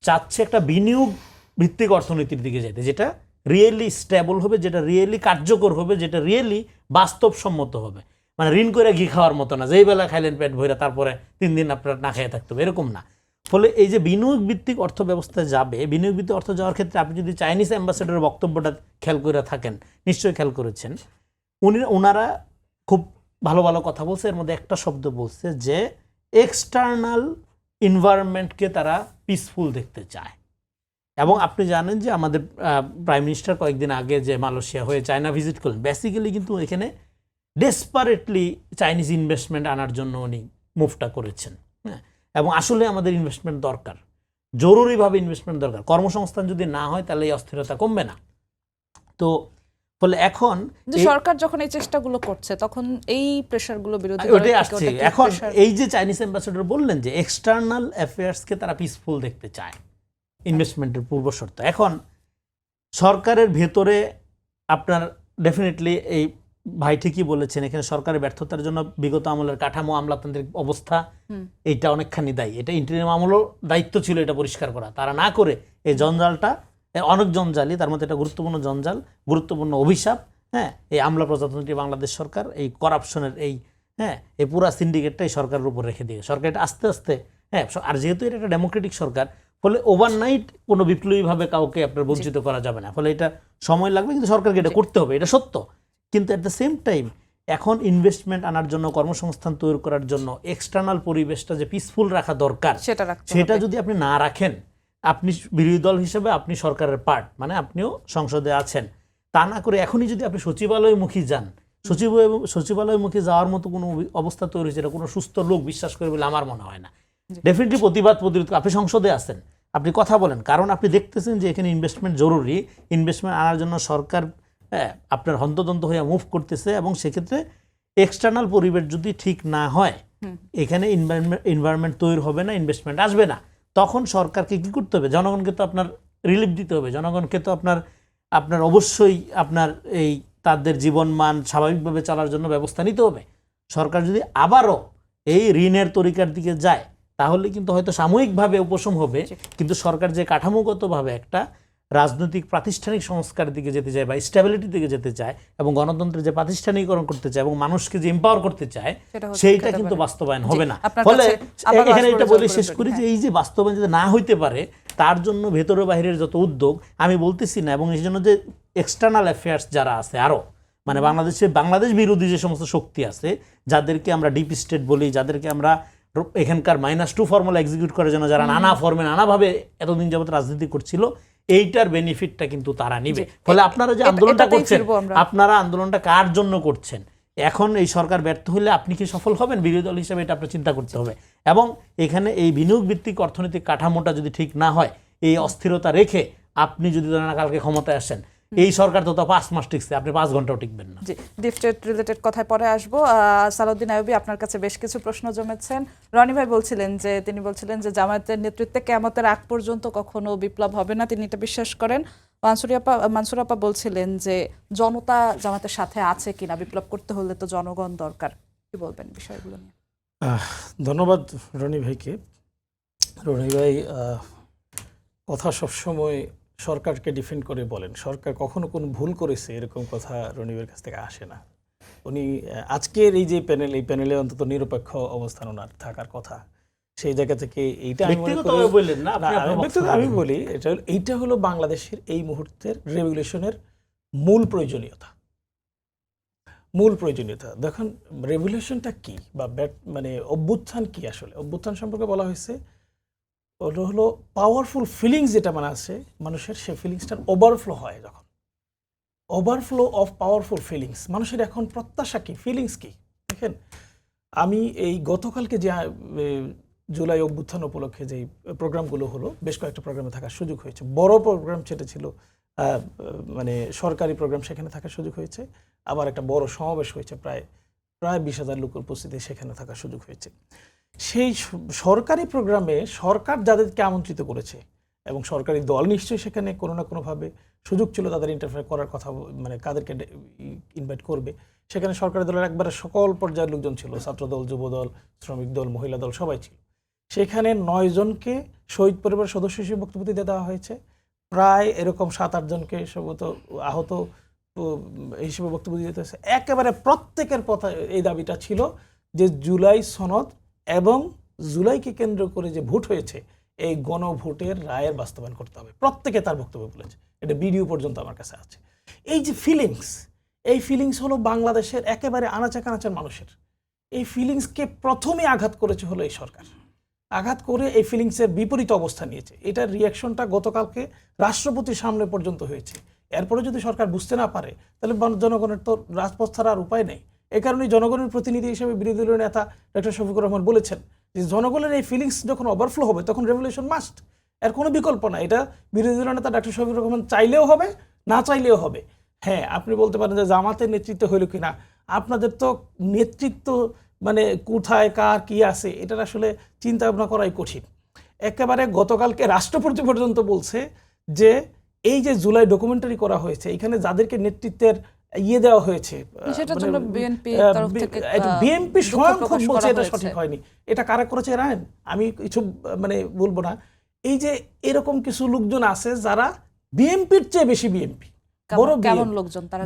চাচ্ছে একটা বিনিয়োগ ভিত্তিক অর্থনীতির দিকে যেতে, যেটা রিয়েলি স্টেবল হবে, যেটা রিয়েলি কার্যকর হবে, যেটা রিয়েলি বাস্তবসম্মত হবে। মানে ঋণ করে ঘি খাওয়ার মতো না, যেই বেলা খাইলেন পেট ভরে তারপরে 3 দিন আপনার না খেয়ে থাকতে হবে, এরকম না। ফলে এই যে বিনিয়োগ ভিত্তিক অর্থ ব্যবস্থায় যাবে, বিনিয়োগ ভিত্তিক অর্থ যাওয়ার ক্ষেত্রে আপনি যদি চাইনিজ অ্যাম্বাসেডারের বক্তব্যটা খেয়াল করে থাকেন, নিশ্চয়ই খেয়াল করেছেন, ওনারা খুব ভালো ভালো কথা বলছে। এর মধ্যে একটা শব্দ বলছে যে এক্সটার্নাল এনভায়রনমেন্টকে তারা পিসফুল দেখতে চায়। এবং আপনি জানেন যে আমাদের প্রাইম মিনিস্টার কয়েকদিন আগে যে মালয়েশিয়া হয়ে চায়না ভিজিট করলেন, বেসিক্যালি কিন্তু এখানে ডেসপারেটলি চাইনিজ ইনভেস্টমেন্ট আনার জন্য উনি মুভটা করেছেন। হ্যাঁ, এবং আসলে আমাদের ইনভেস্টমেন্ট দরকার, জরুরিভাবে ইনভেস্টমেন্ট দরকার। কর্মসংস্থান যদি না হয় তাহলে এই অস্থিরতা কমবে না। তো ফলে এখন যে সরকার যখন এই চেষ্টাগুলো করছে তখন এই প্রেসারগুলো বিরোধী ওটাই আসছে এখন। এই যে চাইনিজ অ্যাম্বাসেডর বললেন যে এক্সটার্নাল অ্যাফেয়ার্সকে তারা পিসফুল দেখতে চায় ইনভেস্টমেন্টের পূর্ব শর্ত। এখন সরকারের ভেতরে আপনার ডেফিনেটলি এই ভাই ঠিকই বলেছেন, এখানে সরকারের ব্যর্থতার জন্য বিগত আমলের কাঠামো আমলাতান্ত্রিক অবস্থা এইটা অনেকখানি দায়ী। এটা ইন্টারিম আমলেও দায়িত্ব ছিল এটা পরিষ্কার করা, তারা না করে এই জঞ্জালটা অনেক জঞ্জালি, তার মধ্যে একটা গুরুত্বপূর্ণ জঞ্জাল, গুরুত্বপূর্ণ অভিশাপ, হ্যাঁ, এই আমলা প্রজাতন্ত্রী বাংলাদেশ সরকার এই করাপশনের এই পুরা সিন্ডিকেটটাই সরকারের উপর রেখে দিয়ে সরকার এটা আস্তে আস্তে, হ্যাঁ, আর যেহেতু এটা একটা ডেমোক্রেটিক সরকার, ফলে ওভারনাইট কোনো বিপ্লবীভাবে কাউকে আপনার বঞ্চিত করা যাবে না, ফলে এটা সময় লাগবে, কিন্তু সরকারকে এটা করতে হবে, এটা সত্য। কিন্তু অ্যাট দ্য সেম টাইম এখন ইনভেস্টমেন্ট আনার জন্য, কর্মসংস্থান তৈরি করার জন্য এক্সটার্নাল পরিবেশটা যে পিসফুল রাখা দরকার, সেটা যদি আপনি না রাখেন, আপনি বিরোধী দল হিসেবে আপনি সরকারের পার্ট, মানে আপনিও সংসদে আছেন, তা না করে এখনই যদি আপনি সচিবালয়মুখী যান, সচিবালয়মুখী যাওয়ার মতো কোনো অবস্থা তৈরি হয়েছে, এটা কোনো সুস্থ লোক বিশ্বাস করে বলে আমার মনে হয় না। ডেফিনেটলি প্রতিবাদ প্রতিরোধ, আপনি সংসদে আছেন, আপনি কথা বলেন, কারণ আপনি দেখতেছেন যে এখানে ইনভেস্টমেন্ট জরুরি, ইনভেস্টমেন্ট আনার জন্য সরকার আপনার হন্তদন্ত হয়ে মুভ করতেছে, এবং সেক্ষেত্রে এক্সটার্নাল পরিবেশ যদি ঠিক না হয়, এখানে এনভায়রনমেন্ট তৈরি হবে না, ইনভেস্টমেন্ট আসবে না। তখন সরকারকে কি করতে হবে? জনগণকে তো আপনার রিলিফ দিতে হবে, জনগণকে তো আপনার অবশ্যই আপনার এই তাদের জীবনমান স্বাভাবিকভাবে চলার জন্য ব্যবস্থা নিতে হবে। সরকার যদি আবারও এই ঋণের তরিকার দিকে যায়, তাহলে কিন্তু হয়তো সাময়িকভাবে উপশম হবে, কিন্তু সরকার যে কাঠামোগতভাবে একটা রাজনৈতিক প্রাতিষ্ঠানিক সংস্কারের দিকে যেতে চায় বা স্টেবিলিটির দিকে যেতে চায়, এবং গণতন্ত্রের যে প্রাতিষ্ঠানিকরণ করতে চায় এবং মানুষকে যে এম্পাওয়ার করতে চায়, সেইটা কিন্তু বাস্তবায়ন হবে না। ফলে এখানে এটা বলে শেষ করি যে এই যে বাস্তবায়ন যদি না হইতে পারে, তার জন্য ভেতরে বাহিরের যত উদ্যোগ আমি বলতেছি না, এবং এই জন্য যে এক্সটার্নাল অ্যাফেয়ার্স যারা আছে আরও, মানে বাংলাদেশ বিরোধী যে সমস্ত শক্তি আছে, যাদেরকে আমরা ডিপ স্টেট বলি, যাদেরকে আমরা এখানকার -2 ফর্মুলা এক্সিকিউট করার জন্য যারা নানা ফর্মে নানাভাবে এতদিন যাবত রাজনীতি করছিল, এইটার বেনিফিটটা কিন্তু তারা নিবে। ফলে আপনারা যে আন্দোলনটা করছেন, আপনারা আন্দোলনটা কার জন্য করছেন? এখন এই সরকার ব্যর্থ হলে আপনি কি সফল হবেন? বিরোধী দল হিসেবে এটা আপনার চিন্তা করতে হবে। এবং এখানে এই বিনিয়োগ ভিত্তিক অর্থনৈতিক কাঠামোটা যদি ঠিক না হয়, এই অস্থিরতা রেখে আপনি যদি ধরেন কালকে ক্ষমতায় আসেন, এই সরকার তো 5 মাস টিকছে, আপনি 5 ঘন্টাও টিকবেন না। জি, ডিপ স্টেট রিলেটেড কথায় পরে আসবো। সালাউদ্দিন আইয়ুবী, আপনার কাছে বেশ কিছু প্রশ্ন জমেছেন। রনি ভাই তিনি বলছিলেন যে জামায়াতের নেতৃত্বে কিয়ামতের আগ পর্যন্ত কখনো বিপ্লব হবে না, তিনি এটা বিশ্বাস করেন। মানসুর আপা বলছিলেন যে জনতা জামাতের সাথে আছে কিনা, বিপ্লব করতে হলে তো জনগণ দরকার, কি বলবেন বিষয়গুলো নিয়ে? ধন্যবাদ রনি ভাইকে। রনি ভাই কথা সবসময় সরকারকে ডিফেন্ড করে বলেন, সরকার কখনো কোনো ভুল করেছে এরকম কথা রনিবের কাছ থেকে আসে না। উনি আজকের এই যে প্যানেল, এই প্যানেলে অন্তত নিরপেক্ষ অবস্থান ওনার থাকার কথা, সেই জায়গা থেকে এইটা আমি বলি, এইটা হলো বাংলাদেশের এই মুহূর্তের রেগুলেশনের মূল প্রয়োজনীয়তা। দেখুন রেগুলেশনটা কি বা মানে অভ্যুত্থান কি? আসলে অভ্যুত্থান সম্পর্কে বলা হয়েছে হলো পাওয়ারফুল ফিলিংস, যেটা মানে আছে মানুষের, সেই ফিলিংসটার ওভারফ্লো হয়। যখন ওভারফ্লো অফ পাওয়ারফুল ফিলিংস, মানুষের এখন প্রত্যাশা কি, ফিলিংস কি? দেখেন, আমি এই গতকালকে যে জুলাই অভ্যুত্থান উপলক্ষে যে প্রোগ্রামগুলো হলো, বেশ কয়েকটা প্রোগ্রামে থাকার সুযোগ হয়েছে। বড় প্রোগ্রাম সেটা ছিল মানে সরকারি প্রোগ্রাম, সেখানে থাকার সুযোগ হয়েছে। আবার একটা বড় সমাবেশ হয়েছে, প্রায় 20,000 লোকের উপস্থিতি, সেখানে থাকার সুযোগ হয়েছে। সেই সরকারি প্রোগ্রামে সরকার যাদেরকে আমন্ত্রিত করেছে, এবং সরকারি দল নিশ্চয়ই সেখানে কোনো না কোনোভাবে সুযোগ ছিল তাদের ইন্টারফেয়ার করার কথা, মানে কাদেরকে ইনভাইট করবে, সেখানে সরকারি দলের একবারে সকল পর্যায়ের লোকজন ছিল, ছাত্রদল, যুবদল, শ্রমিক দল, মহিলা দল, সবাই ছিল। সেখানে 9 জনকে শহীদ পরিবারের সদস্য হিসেবে বক্তব্য দিতে দেওয়া হয়েছে, প্রায় এরকম 7-8 জনকে সম্ভবত আহত হিসেবে বক্তব্য দিতে হয়েছে। একেবারে প্রত্যেকের কথা এই দাবিটা ছিল যে জুলাই সনদ এবং জুলাইকে কেন্দ্র করে যে ভোট হয়েছে, এই গণভোটের রায়ের বাস্তবায়ন করতে হবে। প্রত্যেকে তার বক্তব্য বলেছে, এটা ভিডিও পর্যন্ত আমার কাছে আছে। এই যে ফিলিংস, এই ফিলিংস হলো বাংলাদেশের একেবারে আনাচা কানাচার মানুষের। এই ফিলিংসকে প্রথমে আঘাত করেছে হলো এই সরকার, আঘাত করে এই ফিলিংসের বিপরীত অবস্থা নিয়েছে। এটার রিয়াকশনটা গতকালকে রাষ্ট্রপতির সামনে পর্যন্ত হয়েছে। এরপরে যদি সরকার বুঝতে না পারে, তাহলে জনগণের তো রাজপথ ছাড়া আর উপায় নেই। এই কারণে জনগণের প্রতিনিধি হিসেবে বিরোধী দলের নেতা ডক্টর শফিকুর রহমান বলেছেন যে জনগণের এই ফিলিংস যখন ওভারফ্লো হবে, তখন রেভলিউশন মাস্ট, এর কোনো বিকল্প না। এটা বিরোধী দলের নেতা ডক্টর শফিকুর রহমান চাইলেও হবে, না চাইলেও হবে। হ্যাঁ, আপনি বলতে পারেন যে জামাতের নেতৃত্ব হইল কিনা, আপনাদের তো নেতৃত্ব মানে কোথায় কার কি আছে এটার আসলে চিন্তা ভাবনা করাই কঠিন। একেবারে গতকালকে রাষ্ট্রপতি পর্যন্ত বলছে যে এই যে জুলাই ডকুমেন্টারি করা হয়েছে, এখানে যাদেরকে নেতৃত্বের দেওয়া হয়েছে, সেটার জন্য বিএনপি তরফ থেকে বিএনপি দুঃখ স্বয়ং প্রকাশ বলছে করা এটা হয়েছে। সঠিক হয়নি। এটা কারা করেছে রায়ন, আমি কিছু মানে বলবো না। এই যে এরকম কিছু লোকজন আছে যারা বিএনপির চেয়ে বেশি বিএনপি, বড় কেমন BNP, লোকজন তারা?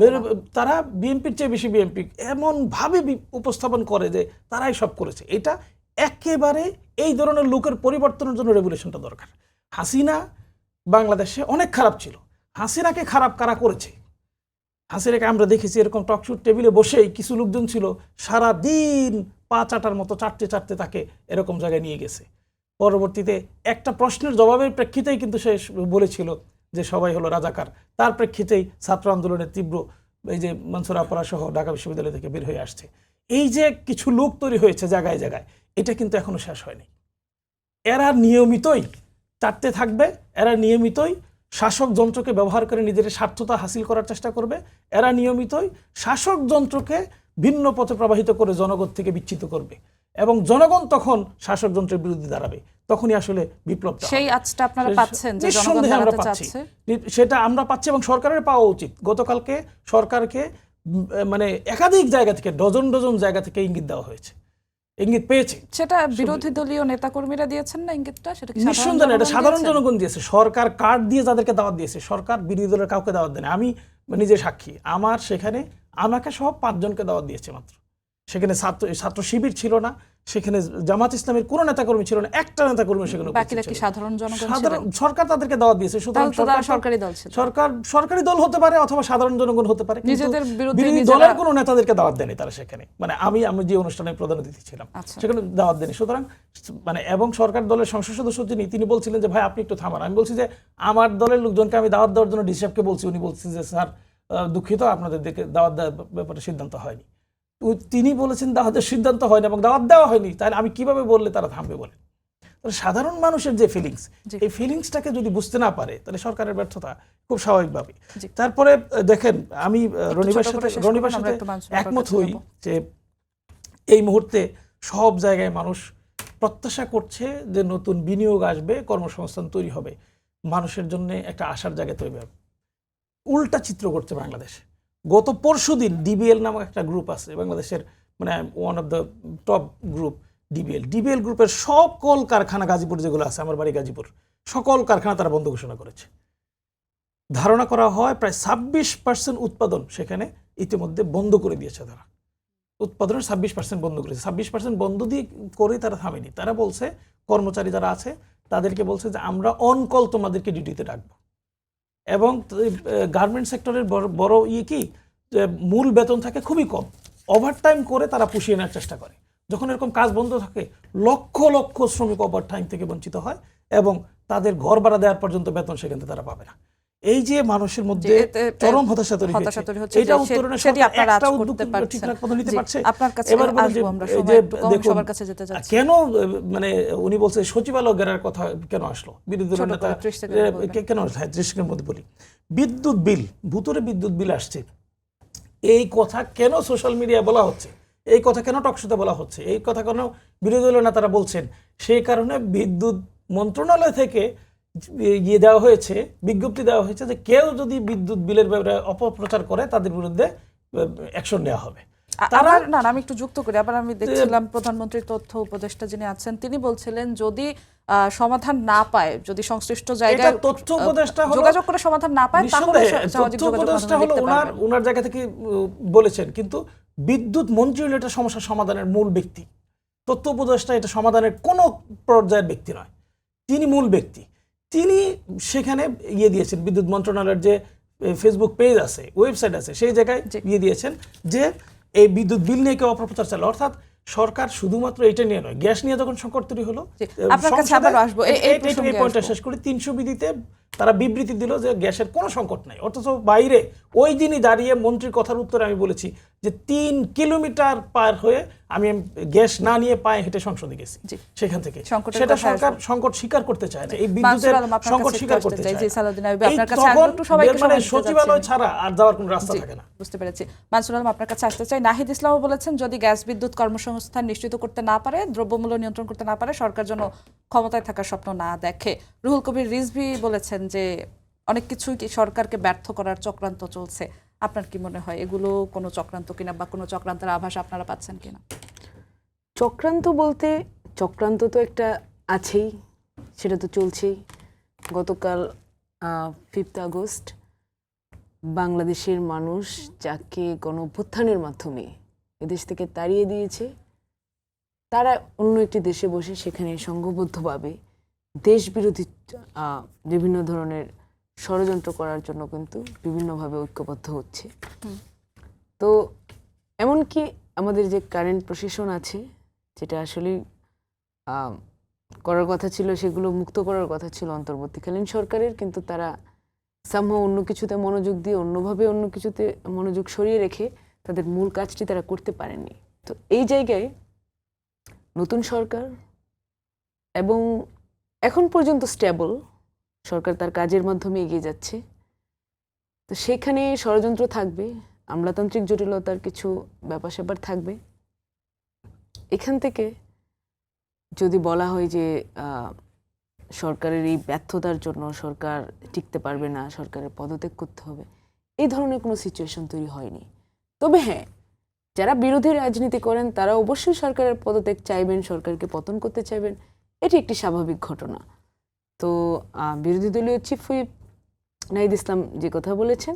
তারা বিএনপির চেয়ে বেশি বিএনপি এমন ভাবে উপস্থাপন করে যে তারাই সব করেছে। এটা একেবারে এই ধরনের লোকের পরিবর্তনের জন্য রেগুলেশনটা দরকার। হাসিনা বাংলাদেশে অনেক খারাপ ছিল, হাসিনাকে খারাপ কারা করেছে? হাসিনাকে আমরা দেখেছি এরকম টকশুট টেবিলে বসেই কিছু লোকজন ছিল সারা দিন পা চাটার মতো চাটতে চাটতে তাকে এরকম জায়গায় নিয়ে গেছে। পরবর্তীতে একটা প্রশ্নের জবাবের প্রেক্ষিতেই কিন্তু সে বলেছিল যে সবাই হলো রাজাকার। তার প্রেক্ষিতেই ছাত্র আন্দোলনের তীব্র এই যে মনসুর আপারা সহ ঢাকা বিশ্ববিদ্যালয় থেকে বের হয়ে আসছে। এই যে কিছু লোক তৈরি হয়েছে জায়গায় জায়গায়, এটা কিন্তু এখনো শেষ হয়নি। এরা নিয়মিতই চাটতে থাকবে, এরা নিয়মিতই শাসক যন্ত্রকে ব্যবহার করে নিজেদের স্বার্থতা হাসিল করার চেষ্টা করবে, এরা নিয়মিতই শাসক যন্ত্রকে ভিন্ন পথে প্রবাহিত করে জনগণ থেকে বিচ্ছিন্ন করবে এবং জনগণ তখন শাসক যন্ত্রের বিরুদ্ধে দাঁড়াবে। তখনই আসলে বিপ্লব। সেই আজটা আপনারা পাচ্ছেন যে জনগণ নিঃসন্দেহে আমরা দাঁড়াতে পাচ্ছি, চাচ্ছে, সেটা আমরা পাচ্ছি এবং সরকারের পাওয়া উচিত। গতকালকে সরকারকে মানে একাধিক জায়গা থেকে ডজন ডজন জায়গা থেকে ইঙ্গিত দেওয়া হয়েছে, ইঙ্গিত পেয়েছে। সেটা বিরোধী দলীয় নেতাকর্মীরা দিয়েছেন না ইঙ্গিতটা? সেটা কি নিঃসন্দেহে এটা সাধারণ জনগণ দিয়েছে। সরকার কার্ড দিয়ে যাদেরকে দাওয়াত দিয়েছে, সরকার বিরোধী দলের কাউকে দাওয়াত দেয়নি। আমি নিজে সাক্ষী, আমার সেখানে আমাকে সহ 5 জনকে দাওয়াত দিয়েছে মাত্র। সেখানে ছাত্র শিবির ছিল না, সেখানে জামাত ইসলামের কোনো নেতাকর্মী ছিল না, একটা নেতাকর্মী সেখানে বাকিরা কি সাধারণ জনগণ ছিলেন? সাধারণ সরকার তাদেরকে দাওয়াত দিয়েছে। সুতরাং তারা সরকারি দল ছিল। সরকারি দল হতে পারে অথবা সাধারণ জনগণ হতে পারে, কিন্তু নিজেদের বিরুদ্ধে বিরোধী নিজেরা- দলের কোনো নেতাদেরকে দাওয়াত দেয়নি তারা সেখানে। মানে আমি যে অনুষ্ঠানে প্রধান অতিথি ছিলাম আচ্ছা। সেখানে দাওয়াত দেয়নি। সুতরাং মানে এবং সরকার দলের সংসদ সদস্য তিনি বলছিলেন যে ভাই আপনি একটু থামান। আমি বলছি যে আমার দলের লোকজনকে আমি দাওয়াত দেওয়ার জন্য ডিসি সাহেবকে বলছি, উনি বলছেন যে স্যার দুঃখিত আপনাদের দাওয়াত দেওয়ার ব্যাপারে সিদ্ধান্ত হয়নি। তিনি বলেছেন দাওয়াতের সিদ্ধান্ত হয়নি এবং দাওয়াত দেওয়া হয়নি, তাহলে আমি কিভাবে বললে তারা থামবে বলে? সাধারণ মানুষের যে ফিলিংস, এই ফিলিংসটাকে যদি বুঝতে না পারে তাহলে সরকারের ব্যর্থতা খুব স্বাভাবিকভাবে। তারপরে দেখেন, আমি রনিবার সাথে একমত হই যে এই মুহূর্তে সব জায়গায় মানুষ প্রত্যাশা করছে যে নতুন বিনিয়োগ আসবে, কর্মসংস্থান তৈরি হবে, মানুষের জন্য একটা আশার জায়গা তৈরি হবে। উল্টা চিত্র করছে বাংলাদেশ। গত পরশুদিন ডিবিএল নামক একটা গ্রুপ আছে বাংলাদেশের, মানে one of the top group DBL গ্রুপের সকল কারখানা, গাজীপুর যেগুলো আছে, আমার বাড়ি গাজীপুর, সকল কারখানা তারা বন্ধ ঘোষণা করেছে। ধারণা করা হয় প্রায় 26% উৎপাদন সেখানে ইতিমধ্যে বন্ধ করে দিয়েছে। তারা উৎপাদনের 26% বন্ধ করেছে। 26% বন্ধ দিয়ে করে তারা থামেনি। তারা বলছে কর্মচারী যারা আছে তাদেরকে বলছে যে আমরা অন কল তোমাদেরকে ডিউটিতে রাখবো। এবং গার্মেন্ট সেক্টরের বড় কি যে মূল বেতন থাকে খুবই কম, ওভারটাইম করে তারা পুষিয়ে নেওয়ার চেষ্টা করে। যখন এরকম কাজ বন্ধ থাকে লক্ষ লক্ষ শ্রমিক ওভারটাইম থেকে বঞ্চিত হয় এবং তাদের ঘর ভাড়া দেওয়ার পর্যন্ত বেতন সেখান থেকে তারা পাবে না। এই যে মানুষের মধ্যে চরম হতাশা তৈরি হচ্ছে, এটা উত্তরণের একটা উদ্যোগ ঠিকঠাক মতো নিতে পারছে। এবার কেন মানে উনি বলছে সচিবালয় গেরার কথা কেন আসলো, বিরোধী দলের নেতা কেন দৃষ্টির মধ্যে বলি, বিদ্যুৎ বিল, ভূতরে বিদ্যুৎ বিল আসছে, এই কথা কেন সোশ্যাল মিডিয়ায় বলা হচ্ছে, এই কথা কেন টকশোতে বলা হচ্ছে, এই কথা কেন বিরোধী দলের নেতারা বলছেন? সেই কারণে বিদ্যুৎ মন্ত্রণালয় থেকে দেওয়া হয়েছে, বিজ্ঞপ্তি দেওয়া হয়েছে যে কেউ যদি বিদ্যুৎ বিলের ব্যাপারে অপপ্রচার করে তাদের বিরুদ্ধে অ্যাকশন নেওয়া হবে। আমি একটু যুক্ত করি। আবার আমি দেখছিলাম প্রধানমন্ত্রীর তথ্য উপদেষ্টা যিনি আছেন তিনি বলছিলেন যদি সমাধান না পায়, যদি সংশ্লিষ্ট জায়গায় তথ্য উপদেষ্টা যোগাযোগ করে সমাধান না পায় তাহলে সামাজিক যোগাযোগ ওনার জায়গা থেকে বলেছেন, কিন্তু বিদ্যুৎ মন্ত্রী হলো এটা সমস্যা সমাধানের মূল ব্যক্তি। তথ্য উপদেষ্টা এটা সমাধানের কোনো পর্যায়ের ব্যক্তি নয়, তিনি মূল ব্যক্তি। তিনি সেখানে দিয়েছেন, বিদ্যুৎ মন্ত্রণালয়ের যে ফেসবুক পেজ আছে, ওয়েবসাইট আছে, সেই জায়গায় দিয়েছেন যে এই বিদ্যুৎ বিল নিয়ে কেউ অপপ্রচার চালায়। অর্থাৎ সরকার শুধুমাত্র এটা নিয়ে নয়, গ্যাস নিয়ে যখন সংকট তৈরি হলো, শেষ করে 300 বিধিতে তারা বিবৃতি দিল যে গ্যাসের কোনো সংকট নাই, অথচ বাইরে ওই দিনই দাঁড়িয়ে মন্ত্রীর কথার উত্তরে আমি বলেছি যে 3 কিলোমিটার পার হয়ে আমি গ্যাস না নিয়ে পায়ে হেঁটে সংসদে গেছি জি। সেখান থেকে। সংকটের সেটা কথা সরকার আসবে। সংকট স্বীকার করতে চায় না, এই মানসুর বিদ্যুতের আলম, আপনার সংকট কাছে স্বীকার একটু করতে আসতে চাই। চায় জি, না। সালাউদ্দিন আইয়ুবী, এই আপনার কাছে তখন আসবো, একটু সবাইকে মানে সময় দিতে সচিবালয় যাচ্ছি। ছাড়া আর যাওয়ার কোনো রাস্তা জি, থাকে না। বুঝতে পেরেছি। মানসুর আলম, আপনার কাছে আসতে চাই। নাহিদ ইসলামও বলেছেন যদি গ্যাস বিদ্যুৎ কর্মসংস্থান নিশ্চিত করতে না পারে, দ্রব্যমূল্য নিয়ন্ত্রণ করতে না পারে, সরকার যেন ক্ষমতায় থাকার স্বপ্ন না দেখে। রুহুল কবির রিজভী বলেছেন যে অনেক কিছুই কি সরকারকে ব্যর্থ করার চক্রান্ত চলছে। আপনার কি মনে হয় এগুলো কোনো চক্রান্ত কিনা, বা কোনো চক্রান্তের আভাস আপনারা পাচ্ছেন কিনা? চক্রান্ত বলতে চক্রান্ত তো একটা আছেই, সেটা তো চলছেই। গতকাল 5 আগস্ট বাংলাদেশের মানুষ যাকে গণঅভ্যুত্থানের মাধ্যমে এদেশ থেকে তাড়িয়ে দিয়েছে, তারা অন্য একটি দেশে বসে সেখানে সংঘবদ্ধভাবে দেশবিরোধী বিভিন্ন ধরনের ষড়যন্ত্র করার জন্য কিন্তু বিভিন্নভাবে ঐক্যবদ্ধ হচ্ছে। তো এমনকি আমাদের যে কারেন্ট প্রশাসন আছে, যেটা আসলে করার কথা ছিল, সেগুলো মুক্ত করার কথা ছিল অন্তর্বর্তীকালীন সরকারের, কিন্তু তারা সামহাও অন্য কিছুতে মনোযোগ দিয়ে অন্যভাবে অন্য কিছুতে মনোযোগ সরিয়ে রেখে তাদের মূল কাজটি তারা করতে পারেননি। তো এই জায়গায় নতুন সরকার এবং এখন পর্যন্ত স্টেবল সরকার তার কাজের মাধ্যমে এগিয়ে যাচ্ছে। তো সেখানে ষড়যন্ত্র থাকবে, আমলাতান্ত্রিক জটিলতার কিছু ব্যাপার স্যাপার থাকবে। এখান থেকে যদি বলা হয় যে সরকারের এই ব্যর্থতার জন্য সরকার টিকতে পারবে না, সরকারের পদত্যাগ করতে হবে, এই ধরনের কোনো সিচুয়েশন তৈরি হয়নি। তবে হ্যাঁ, যারা বিরোধী রাজনীতি করেন তারা অবশ্যই সরকারের পদত্যাগ চাইবেন, সরকারকে পতন করতে চাইবেন, এটি একটি স্বাভাবিক ঘটনা। তো বিরোধী দলীয় চিফ হুইপ নাহিদ ইসলাম যে কথা বলেছেন,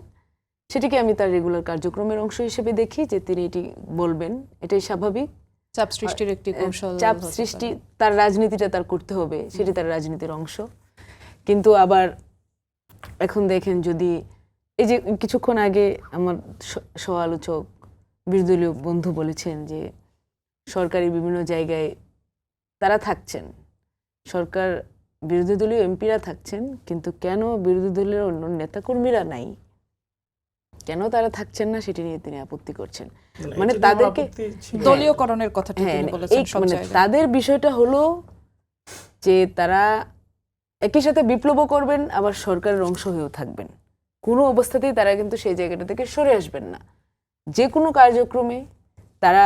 সেটিকে আমি তার রেগুলার কার্যক্রমের অংশ হিসেবে দেখি যে তিনি এটি বলবেন, এটাই স্বাভাবিক। চাপ সৃষ্টির একটি কৌশল, চাপ সৃষ্টি, তার রাজনীতিটা তার করতে হবে, সেটি তার রাজনীতির অংশ। কিন্তু আবার এখন দেখেন, যদি এই যে কিছুক্ষণ আগে আমার সহ-আলোচক বিরোধী দলীয় বন্ধু বলেছেন যে সরকারি বিভিন্ন জায়গায় তারা থাকছেন, সরকার বিরোধী দলীয় এমপিরা থাকছেন, কিন্তু কেন বিরোধী দলের অন্য নেতাকর্মীরা নাই, কেন তারা থাকছেন না, সেটি নিয়ে তিনি আপত্তি করছেন। মানে তাদেরকে দলীয়করণের কথাটি তিনি বলেছেন সব মানে জায়গায়। তাদের বিষয়টা হলো যে তারা একই সাথে বিপ্লবও করবেন, আবার সরকারের অংশ হয়েও থাকবেন। কোনো অবস্থাতেই তারা কিন্তু সেই জায়গাটা থেকে সরে আসবেন না। যে কোনো কার্যক্রমে তারা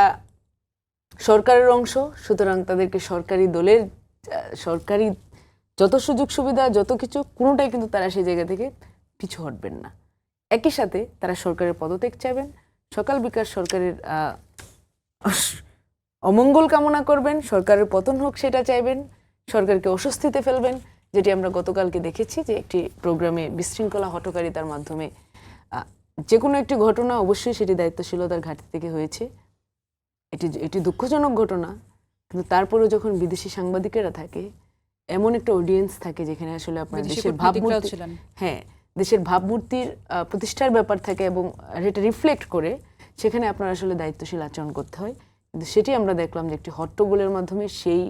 সরকারের অংশ, সুতরাং তাদেরকে সরকারি দলের সরকারি যত সুযোগ সুবিধা, যত কিছু, কোনোটাই কিন্তু তারা সেই জায়গা থেকে পিছু হটবেন না। একই সাথে তারা সরকারের পদত্যাগ চাইবেন, সকাল বিকাশ সরকারের অমঙ্গল কামনা করবেন, সরকারের পতন হোক সেটা চাইবেন, সরকারকে অস্বস্তিতে ফেলবেন, যেটি আমরা গতকালকে দেখেছি যে একটি প্রোগ্রামে বিশৃঙ্খলা হটকারিতার মাধ্যমে যে কোনো একটি ঘটনা অবশ্যই সেটি দায়িত্বশীলতার ঘাটতি থেকে হয়েছে। এটি দুঃখজনক ঘটনা, কিন্তু তারপরেও যখন বিদেশি সাংবাদিকেরা থাকে, এমন একটা অডিয়েন্স থাকে যেখানে আসলে আপনার দেশের ভাবমূর্তি, হ্যাঁ, দেশের ভাবমূর্তির প্রতিষ্ঠার ব্যাপার থাকে এবং এটা রিফ্লেক্ট করে, সেখানে আপনার আসলে দায়িত্বশীল আচরণ করতে হয়। কিন্তু সেটি আমরা দেখলাম যে একটি হট্টগোলের মাধ্যমে সেই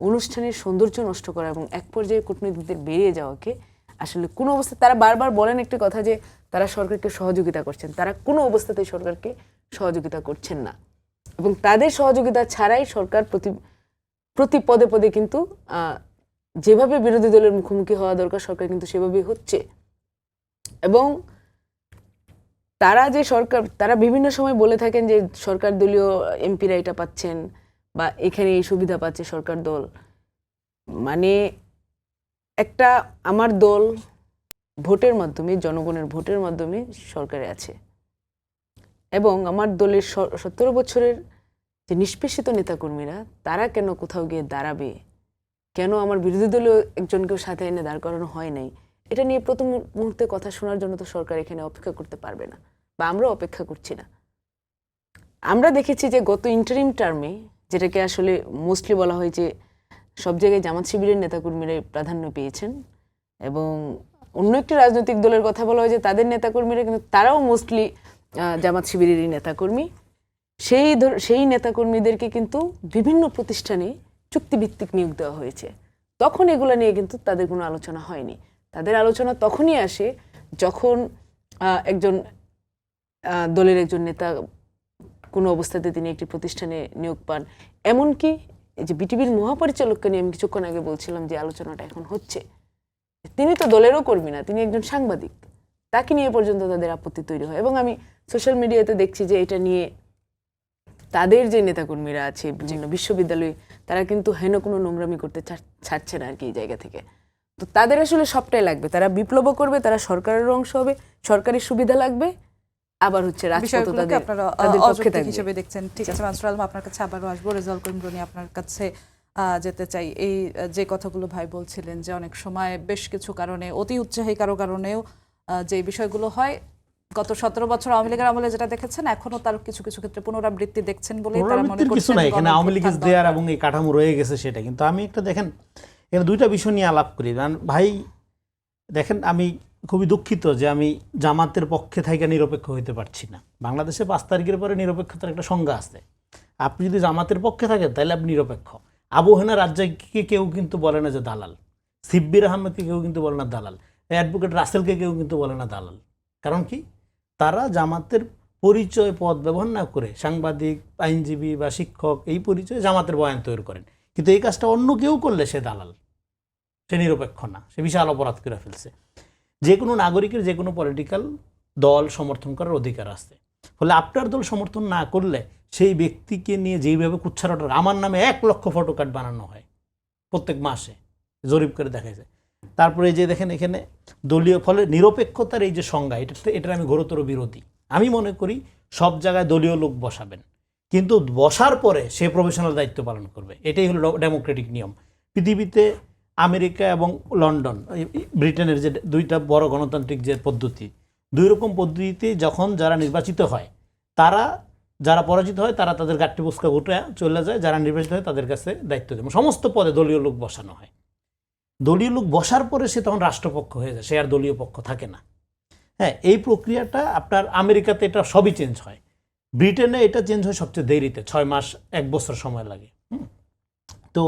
অনুষ্ঠানের সৌন্দর্য নষ্ট করা এবং এক পর্যায়ে কূটনীতিকদের বেরিয়ে যাওয়াকে আসলে কোনো অবস্থায়, তারা বারবার বলেন একটি কথা যে তারা সরকারকে সহযোগিতা করছেন, তারা কোনো অবস্থাতেই সরকারকে সহযোগিতা করছেন না এবং তাদের সহযোগিতা ছাড়াই সরকার প্রতি পদে পদে কিন্তু যেভাবে বিরোধী দলের মুখোমুখি হওয়া দরকার সরকার কিন্তু সেভাবেই হচ্ছে। এবং তারা বিভিন্ন সময় বলে থাকেন যে সরকার দলীয় এমপিরা এটা পাচ্ছেন বা এখানে এই সুবিধা পাচ্ছে সরকার দল। মানে একটা আমার দল ভোটের মাধ্যমে, জনগণের ভোটের মাধ্যমে সরকারে আছে এবং আমার দলের 17 বছরের যে নিষ্পেষিত নেতাকর্মীরা, তারা কেন কোথাও গিয়ে দাঁড়াবে, কেন আমার বিরোধী দলীয় একজনকেও সাথে এনে দাঁড় করানো হয় নাই, এটা নিয়ে প্রথম মুহূর্তে কথা শোনার জন্য তো সরকার এখানে অপেক্ষা করতে পারবে না, বা আমরা অপেক্ষা করছি না। আমরা দেখেছি যে গত ইন্টারিম টার্মে, যেটাকে আসলে মোস্টলি বলা হয় যে সব জায়গায় জামাত শিবিরের নেতাকর্মীরা প্রাধান্য পেয়েছেন এবং অন্য একটি রাজনৈতিক দলের কথা বলা হয় যে তাদের নেতাকর্মীরা, কিন্তু তারাও মোস্টলি জামাত শিবিরেরই নেতাকর্মী। সেই নেতাকর্মীদেরকে কিন্তু বিভিন্ন প্রতিষ্ঠানে চুক্তিভিত্তিক নিয়োগ দেওয়া হয়েছে। তখন এগুলো নিয়ে কিন্তু তাদের কোনো আলোচনা হয়নি। তাদের আলোচনা তখনই আসে যখন একজন দলের একজন নেতা কোনো অবস্থাতে তিনি একটি প্রতিষ্ঠানে নিয়োগ পান। এমনকি এই যে বিটিভির মহাপরিচালককে নিয়ে আমি কিছুক্ষণ আগে বলছিলাম যে আলোচনাটা এখন হচ্ছে, তিনি তো দলেরও কর্মী না, তিনি একজন সাংবাদিক, তাকে নিয়ে পর্যন্ত তাদের আপত্তি তৈরি হয়। এবং আমি সোশ্যাল মিডিয়াতে দেখছি যে এটা নিয়ে তাদের যে নেতাকর্মীরা আছে বিভিন্ন বিশ্ববিদ্যালয়ে, তারা কিন্তু হেন কোনো নোংরামি করতে ছাড়ছে না আর কি এই জায়গা থেকে। তো তাদের আসলে সবটাই লাগবে, তারা বিপ্লবও করবে, তারা সরকারের অংশ হবে, সরকারি সুবিধা লাগবে, আবার হচ্ছে রাজপথ বিষয়গুলোকে আপনারা তাদের পক্ষে অযৌক্তিক থাকবে। হিসেবে দেখছেন। ঠিক আছে মানসুর আলম, আপনার কাছে আবারও আসবো। রেজাউল করিম রনি, আপনার কাছে যেতে চাই। এই যে কথাগুলো ভাই বলছিলেন যে অনেক সময় বেশ কিছু কারণে, অতি উৎসাহী কারো কারণেও যে বিষয়গুলো হয়, গত 17 বছর আওয়ামী লীগের আমলে যেটা দেখেছেন, এখনো তার কিছু কিছু ক্ষেত্রে পুনরাবৃত্তি দেখছেন বলে তারা মনে পুনরাবৃত্তির কিছু করছেন নাই এখানে, আওয়ামী লীগের গণঅভ্যুত্থান দেয়ার দরকার। এবং এই কাঠামো রয়ে গেছে সেটা। কিন্তু আমি একটা দেখেন এখানে দুইটা বিষয় নিয়ে আলাপ করি। কারণ ভাই দেখেন, আমি খুবই দুঃখিত যে আমি জামাতের পক্ষে থেকে নিরপেক্ষ হইতে পারছি না। বাংলাদেশে 5 তারিখের পরে নিরপেক্ষতার একটা সংজ্ঞা আছে। আপনি যদি জামাতের পক্ষে থাকেন তাহলে আপনি নিরপেক্ষ। আবু হেনা রাজ্জাককে কেউ কিন্তু বলে না যে দালাল, সিব্বির আহমেদকে কেউ কিন্তু বলে না দালাল, অ্যাডভোকেট রাসেলকে কেউ কিন্তু বলে না দালাল। কারণ কি? তারা জামাতের পরিচয় পদ ব্যবহার না করে সাংবাদিক, আইনজীবী বা শিক্ষক এই পরিচয়ে জামাতের বয়ান তৈরি করেন। কিন্তু এই কাজটা অন্য কেউ করলে সে দালাল, সে নিরপেক্ষ না, সে বিশাল অপরাধ করে ফেলছে। যে কোনো নাগরিকের যে কোনো পলিটিক্যাল দল সমর্থন করার অধিকার আছে। ফলে আপনার দল সমর্থন না করলে সেই ব্যক্তিকে নিয়ে যেইভাবে কুচ্ছারটা, আমার নামে 1 লক্ষ ফটো কার্ড বানানো হয় প্রত্যেক মাসে, জরিপ করে দেখা যায়। তারপরে যে দেখেন এখানে দলীয়, ফলে নিরপেক্ষতার এই যে সংজ্ঞা, এটার আমি ঘোরতর বিরোধী। আমি মনে করি সব জায়গায় দলীয় লোক বসাবেন, কিন্তু বসার পরে সে প্রফেশনাল দায়িত্ব পালন করবে। এটাই হলো ডেমোক্রেটিক নিয়ম। পৃথিবীতে আমেরিকা এবং লন্ডন, ব্রিটেনের যে দুইটা বড় গণতান্ত্রিক যে পদ্ধতি, 2 রকম পদ্ধতিতে যখন যারা নির্বাচিত হয়, তারা যারা পরাজিত হয় তারা তাদের গাট্টি পুস্কা ঘুটে চলে যায়, যারা নির্বাচিত হয় তাদের কাছে দায়িত্ব দেয়। সমস্ত পদে দলীয় লোক বসানো হয়। দলীয় লোক বসার পরে সে তখন রাষ্ট্রপক্ষ হয়ে যায়, সে আর দলীয় পক্ষ থাকে না। হ্যাঁ, এই প্রক্রিয়াটা আপনার আমেরিকাতে এটা সবই চেঞ্জ হয়, ব্রিটেনে এটা চেঞ্জ হয় সবচেয়ে দেরিতে, 6 মাস 1 বছর সময় লাগে। তো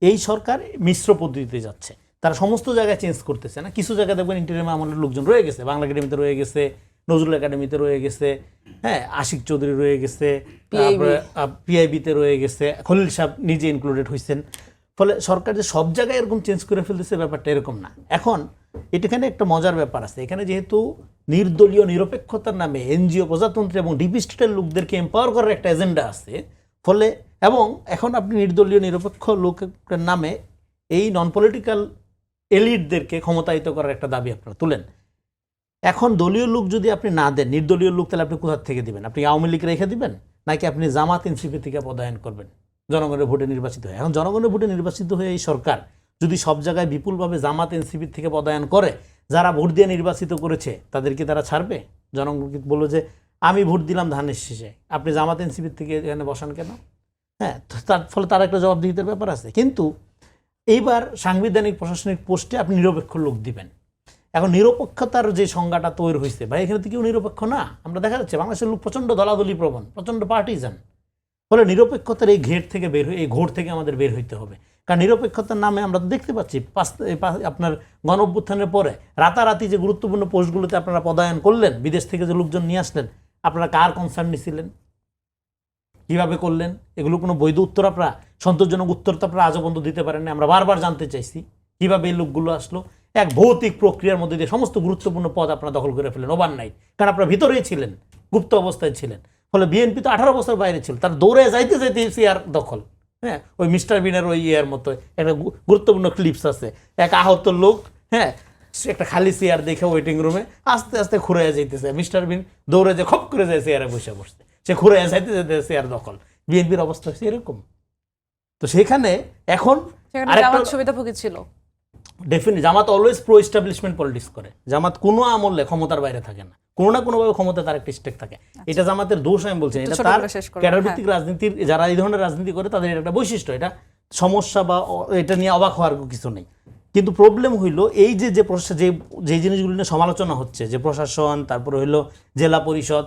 এই সরকার মিশ্র পদ্ধতিতে যাচ্ছে, তারা সমস্ত জায়গায় চেঞ্জ করতেছে না। কিছু জায়গায় দেখবেন ইন্টারিয়াম আমলের লোকজন রয়ে গেছে, বাংলা একাডেমিতে রয়ে গেছে, নজরুল একাডেমিতে রয়ে গেছে, হ্যাঁ, আশিক চৌধুরী রয়ে গেছে, তারপরে পিআইবিতে রয়ে গেছে, খলিল সাহেব নিজে ইনক্লুডেড হয়েছেন। ফলে সরকার যে সব জায়গায় এরকম চেঞ্জ করে ফেলতেছে, ব্যাপারটা এরকম না। এখন এখানে একটা মজার ব্যাপার আছে, এখানে যেহেতু নির্দলীয় নিরপেক্ষতার নামে এনজিও, প্রজাতন্ত্র এবং ডিপি স্টেটের লোকদেরকে এম্পাওয়ার করার একটা এজেন্ডা আছে, ফলে এবং এখন আপনি নির্দলীয় নিরপেক্ষ লোকের নামে এই নন পলিটিক্যাল এলিটদেরকে ক্ষমতায়িত করার একটা দাবি আপনারা তুলেন। এখন দলীয় লোক যদি আপনি না দেন, নির্দলীয় লোক, তাহলে আপনি কোথা থেকে দিবেন? আপনি আওয়ামী লীগ রেখে দিবেন, নাকি আপনি জামাত এনসিপি থেকে পদায়ন করবেন জনগণের ভোটে নির্বাচিত হয়ে? এখন জনগণের ভোটে নির্বাচিত হয়ে এই সরকার যদি সব জায়গায় বিপুলভাবে জামাত এনসিপি থেকে পদায়ন করে, যারা ভোট দিয়ে নির্বাচিত করেছে তাদেরকে তারা ছাড়বে? জনগণকে বললো যে আমি ভোট দিলাম ধানের শীষে, আপনি জামাত এনসিপি থেকে এখানে বসান কেন? হ্যাঁ, তার ফলে তার একটা জবাবদিহিতার ব্যাপার আছে। কিন্তু এইবার সাংবিধানিক প্রশাসনিক পোস্টে আপনি নিরপেক্ষ লোক দিবেন। এখন নিরপেক্ষতার যে সংজ্ঞাটা তৈরি হয়েছে, ভাই এখানে তো কেউ নিরপেক্ষ না। আমরা দেখা যাচ্ছে বাংলাদেশের লোক প্রচণ্ড দলাদলি প্রবণ, প্রচণ্ড পার্টিজান। ফলে নিরপেক্ষতার এই ঘের থেকে বের হয়ে, এই ঘোর থেকে আমাদের বের হইতে হবে। কারণ নিরপেক্ষতার নামে আমরা তো দেখতে পাচ্ছি আপনার গণঅভ্যুত্থানের পরে রাতারাতি যে গুরুত্বপূর্ণ পোস্টগুলোতে আপনারা পদায়ন করলেন, বিদেশ থেকে যে লোকজন নিয়ে আসলেন, আপনারা কার কনসার্ন নিছিলেন, কীভাবে করলেন? এগুলো কোনো বৈধ উত্তর, আপনারা সন্তোষজনক উত্তর তো আপনারা আজও পর্যন্ত দিতে পারেন না। আমরা বারবার জানতে চাইছি কীভাবে এই লোকগুলো আসলো। এক ভৌতিক প্রক্রিয়ার মধ্যে দিয়ে সমস্ত গুরুত্বপূর্ণ পদ আপনারা দখল করে ফেলেন ওভারনাইট, কারণ আপনারা ভিতরেই ছিলেন, গুপ্ত অবস্থায় ছিলেন। ফলে বিএনপি তো 18 বছর বাইরে ছিল, তার দৌড়ে যাইতে যাইতে সিআর দখল। হ্যাঁ, ওই মিস্টার বিনের ওই ইয়ের মতো একটা গুরুত্বপূর্ণ ক্লিপস আছে, এক আহত লোক, হ্যাঁ, একটা খালি চেয়ার দেখে ওয়েটিং রুমে আস্তে আস্তে খুঁড়াইয়া যাইতেছে, মিস্টার বিন দৌড়ে যে খপ করে যায় চেয়ারে বসে বসতে, সে খুঁড়াইয়া যাইতে যাইতে চেয়ার দখল। বিএনপির অবস্থা হচ্ছে এরকম। তো সেখানে এখন জামাত সুবিধাভোগী ছিল। ডেফিনেটলি জামাত অলওয়েজ প্রো এস্টাবলিশমেন্ট পলিটিক্স করে। জামাত কোনো আমলে ক্ষমতার বাইরে থাকে না, কোনো না কোনোভাবে ক্ষমতা তার একটা স্টেক থাকে। এটা জামাতের দোষ আমি বলছি, এটা তার ক্যাডারভিত্তিক রাজনীতির, যারা এই ধরনের রাজনীতি করে তাদের একটা বৈশিষ্ট্য, এটা সমস্যা বা এটা নিয়ে অবাক হওয়ার কিছু নেই। কিন্তু প্রবলেম হইলো এই যে যে জিনিসগুলো নিয়ে সমালোচনা হচ্ছে, যে প্রশাসন, তারপরে হইলো জেলা পরিষদ,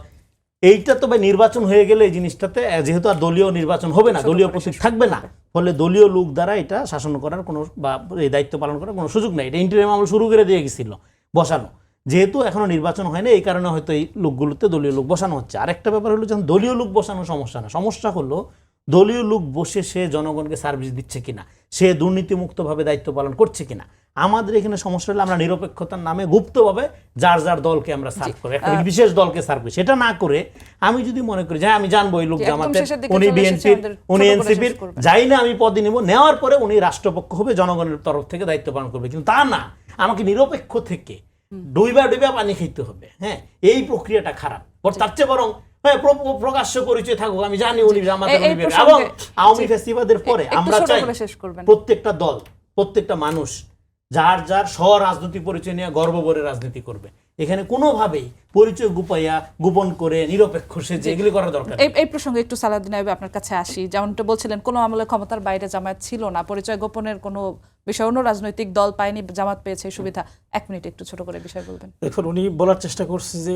এইটা তো ভাই নির্বাচন হয়ে গেলে এই জিনিসটাতে যেহেতু আর দলীয় নির্বাচন হবে না, দলীয় প্রতীক থাকবে না, ফলে দলীয় লোক দ্বারা এটা শাসন করার কোনো বা এই দায়িত্ব পালন করার কোনো সুযোগ নেই। এটা ইন্টারিম আমল শুরু করে দিয়ে গেছিল বসানো, যেহেতু এখনো নির্বাচন হয়নি এই কারণে হয়তো এই লোকগুলোতে দলীয় লোক বসানো হচ্ছে। আরেকটা ব্যাপার হলো যখন দলীয় লোক বসানো সমস্যা না, সমস্যা হলো দলীয় লোক বসে সে জনগণকে সার্ভিস দিচ্ছে কিনা, সে দুর্নীতিমুক্তভাবে দায়িত্ব পালন করছে কিনা। আমাদের এখানে সমস্যা হলো আমরা নিরপেক্ষতার নামে গুপ্তভাবে যার যার দলকে আমরা সার্ভ করি, একটা বিশেষ দলকে সার্ভ করি। সেটা না করে আমি যদি মনে করি যে আমি জানবো এই লোক জামাতে, উনি বিএনপির, উনি এনসিপির, যাই না আমি পদে নেব, নেওয়ার পরে উনি রাষ্ট্রপক্ষ হবে, জনগণের তরফ থেকে দায়িত্ব পালন করবে, কিন্তু তা না, আমাকে নিরপেক্ষ থেকে ডুইবা পানি খেতে হবে। হ্যাঁ, এই প্রক্রিয়াটা খারাপ। তার চেয়ে বরং প্রকাশ্য পরিচয় থাকুক, আমি জানি উনি জামাতের, এবং আওয়ামী ফেস্টিভালের পরে আমরা চাই প্রত্যেকটা দল, প্রত্যেকটা মানুষ যার যার স্ব-রাজনৈতিক পরিচয় নিয়ে গর্বভরে রাজনীতি করবে। এখানে কোনোভাবেই পরিচয় গোপন করে নিরপেক্ষ সেজে এগুলি করার দরকার। এই প্রসঙ্গে একটু সালাউদ্দিন আইয়ুব আপনার কাছে আসি। যেমনটা বলছিলেন, কোনো আমলে ক্ষমতার বাইরে জামায়াত ছিল না, পরিচয় গোপনের কোনো বিষয় অন্য রাজনৈতিক দল পায়নি, জামাত পেয়েছে সুবিধা। 1 মিনিট একটু ছোট করে বিষয় বলবেন। দেখুন, উনি বলার চেষ্টা করছে যে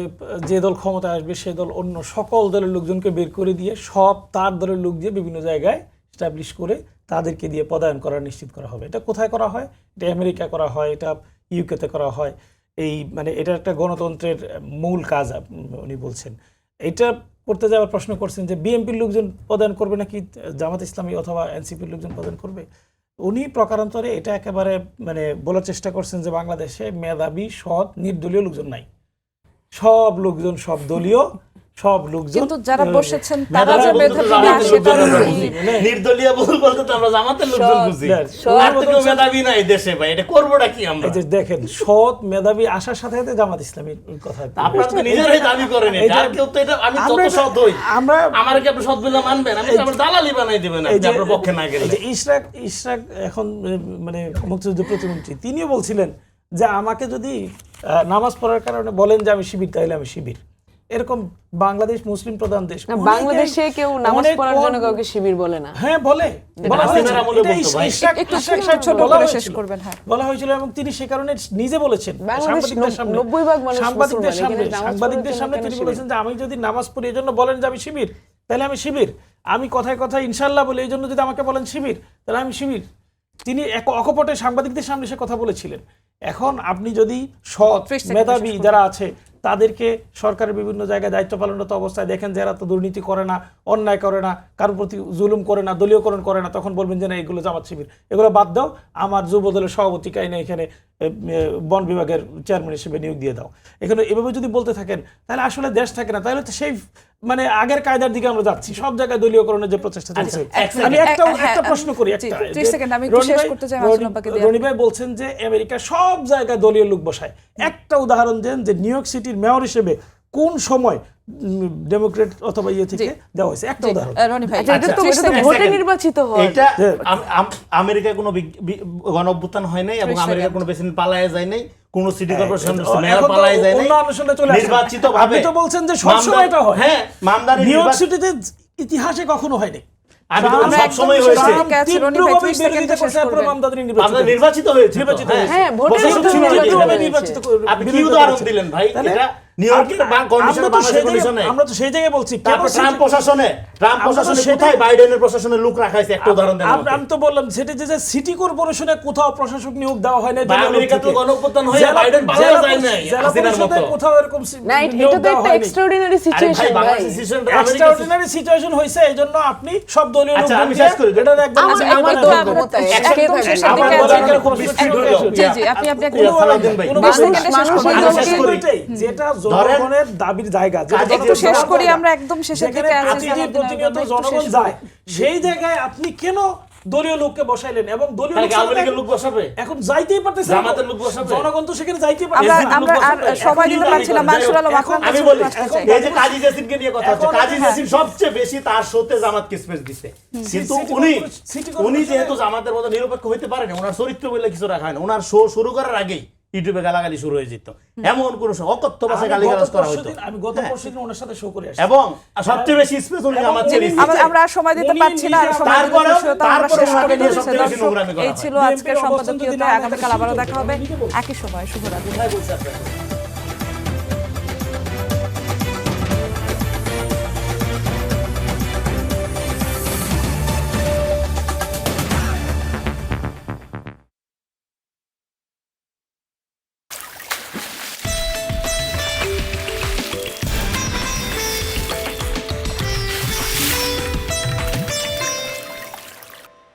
যে দল ক্ষমতায় আসবে সে দল অন্য সকল দলের লোকজনকে বের করে দিয়ে সব তার দলের লোক দিয়ে বিভিন্ন জায়গায় এস্টাবলিশ করে তাদেরকে দিয়ে পদায়ন করা নিশ্চিত করা হবে। এটা কোথায় করা হয়? এটা আমেরিকা করা হয়, এটা ইউকেতে করা হয়। এই মানে এটা একটা গণতন্ত্রের মূল কাজ উনি বলছেন। এটা করতে যাওয়ার প্রশ্ন করছেন যে বিএনপির লোকজন পদায়ন করবে নাকি জামাত ইসলামী অথবা এনসিপির লোকজন পদায়ন করবে। উনি প্রকারান্তরে এটা একেবারে মানে বলার চেষ্টা করছেন যে বাংলাদেশে মেধাবী সৎ নির্দলীয় লোকজন নাই, সব লোকজন সব দলীয়, সব লোকজন। কিন্তু যারা বসেছেন তারা যে মেধাবী না সেটা নির্দলীয় বলতে তো আমরা জামাতের লোকজন বুঝি, আর তো কেউ মেধাবী নাই দেশে ভাই, এটা করবোটা কি আমরা? দেখেন, সৎ মেধাবী আসার সাথে সাথে জামাত ইসলামীর কথা আপনারা তো নিজেরাই দাবি করেন, আর কেউ তো এটা আমি যত সৎ হই আমরা আমার কি আপনি সৎ বলে মানবেন? আমি তো আবার দালালি বানাই দিবেন আপনি আপনার পক্ষে না গেলে। ইশরাক এখন মানে মুক্তিযুদ্ধ প্রতিমন্ত্রী, তিনিও বলছিলেন যে আমাকে যদি নামাজ পড়ার কারণে বলেন যে আমি শিবির, তাইলে আমি শিবির। এরকম বাংলাদেশ মুসলিম প্রধান দেশ, বাংলাদেশে কেউ নামাজ পড়ার জন্য কাউকে শিবির বলে না। হ্যাঁ বলে, বলা হয়েছিল এবং তিনি সে কারণে নিজে বলেছেন সাংবাদিকদের সামনে তিনি বলেছেন যে আমি যদি নামাজ পড়ি এই জন্য বলেন যে আমি শিবির, তাহলে আমি শিবির। আমি কথায় কথায় ইনশাল্লাহ বলি, এই জন্য যদি আমাকে বলেন শিবির, তাহলে আমি শিবির। তিনি অকপটে সাংবাদিকদের সামনে সে কথা বলেছিলেন। এখন আপনি যদি সৎ মেধাবী যারা আছে তাদেরকে সরকারের বিভিন্ন জায়গায় দায়িত্ব পালনরত অবস্থায় দেখেন যে এরা তো দুর্নীতি করে না, অন্যায় করে না, কারোর প্রতি জুলুম করে না, দলীয়করণ করে না, তখন বলবেন যে না এগুলো জামাত শিবির, এগুলো বাদ দাও, আমার যুব দলের সভাপতিকে এনে এখানে বন বিভাগের চেয়ারম্যান হিসেবে নিয়োগ দিয়ে দাও। এখানে এভাবে যদি বলতে থাকেন তাহলে আসলে দেশ থাকে না, তাহলে তো সেই মানে আগের কায়দার দিকে আমরা যাচ্ছি, সব জায়গায় দলীয়করণের যে প্রচেষ্টা চলছে। আমি একটা প্রশ্ন করি, রনি ভাই বলছেন যে আমেরিকা সব জায়গায় দলীয় লোক বসায়। একটা উদাহরণ দেন যে নিউ ইয়র্ক সিটির মেয়র হিসেবে কোন সময় ডেমোক্রেট অথবা ইয়ে থেকে দেওয়া হয়েছে, একটা উদাহরণ। ভোটে নির্বাচিত হয়, এটা আমেরিকায় কোনো গণ অভ্যুত্থান হয় নাই এবং আমেরিকার কোনো প্রেসিডেন্ট পালায় যায় নাই, কোন সিটি কর্পোরেশন মেয়র পালায় যায় নাই, নির্বাচিত ভাবে। আপনি তো বলছেন যে সব সময় এটা হয়। হ্যাঁ, মামদানি নিউ ইয়র্ক সিটিতে ইতিহাসে কখনো হয়নি। আমি তো সব সময় হয়েছে, নির্বাচিত হয়েছে। হ্যাঁ, আপনি কি উদাহরণ দিলেন ভাই? এটা নিউ ইয়র্কের কন্ডিশনে আমরা তো সেই জায়গায় বলছি। ট্রাম্প প্রশাসনে কোথায় বাইডেনের প্রশাসনে লোক রাখা হয়েছে, একটা উদাহরণ দেন। আমি তো বললাম সেটা যে সিটি কর্পোরেশনে কোথাও প্রশাসক নিয়োগ দেওয়া হয় না। আমেরিকা তো গণঅভ্যুত্থান হয়ে বাইডেন পালায় যায় নাই, হাসিনার মতো কোথাও এরকম না। এটা তো একটা এক্সট্রাঅর্ডিনারি সিচুয়েশন ভাই, এক্সট্রাঅর্ডিনারি সিচুয়েশন হইছে। এইজন্য আপনি সব দলীয় লোক আমি শেষ করি, এটা একদম আমার তো একমত। যেটা জনগণের দাবির জায়গা, শেষ করি আমরা একদম শেষের দিকে আছি, প্রতিনিয়ত জনগণ যায় সেই জায়গায় আপনি কেন দলীয় লোককে বসাইলেন? এবং দলীয় লোক বসাবে এখন যাইতেই পারতেছে, জামাতের লোক বসাবে, জনগণ তো সেখানে যাইতেই পারতেছে। আমরা আর সময় দিতে পারছি না। মানসুর আলম, আমি বলি এই যে কাজী জেসিনকে নিয়ে কথা হচ্ছে, কাজী জেসিন সবচেয়ে বেশি তার শোতে জামাতকে স্পেস দিছে, কিন্তু উনি যেহেতু জামাতের মতো নিরপেক্ষ হইতে পারেন, ওনার চরিত্র বলে কিছু রাখা হয় না। ওনার শো শুরু করার আগেই ইউটিউবে গালাগালি শুরু হয়ে যেত, এমন কোন অকথ্য ভাষায় গালিগালাজ করা হতো। আমি গত পরশুদিন ওনার সাথে শো করে আসছি এবং সবচেয়ে বেশি স্পেস উনি আমার চেয়ে আমরা সময় দিতে পারছি না। এই ছিল আজকের সম্পাদকীয়তে। আগামীকাল আবারও দেখা হবে একই সময়। শুভরাত্রি।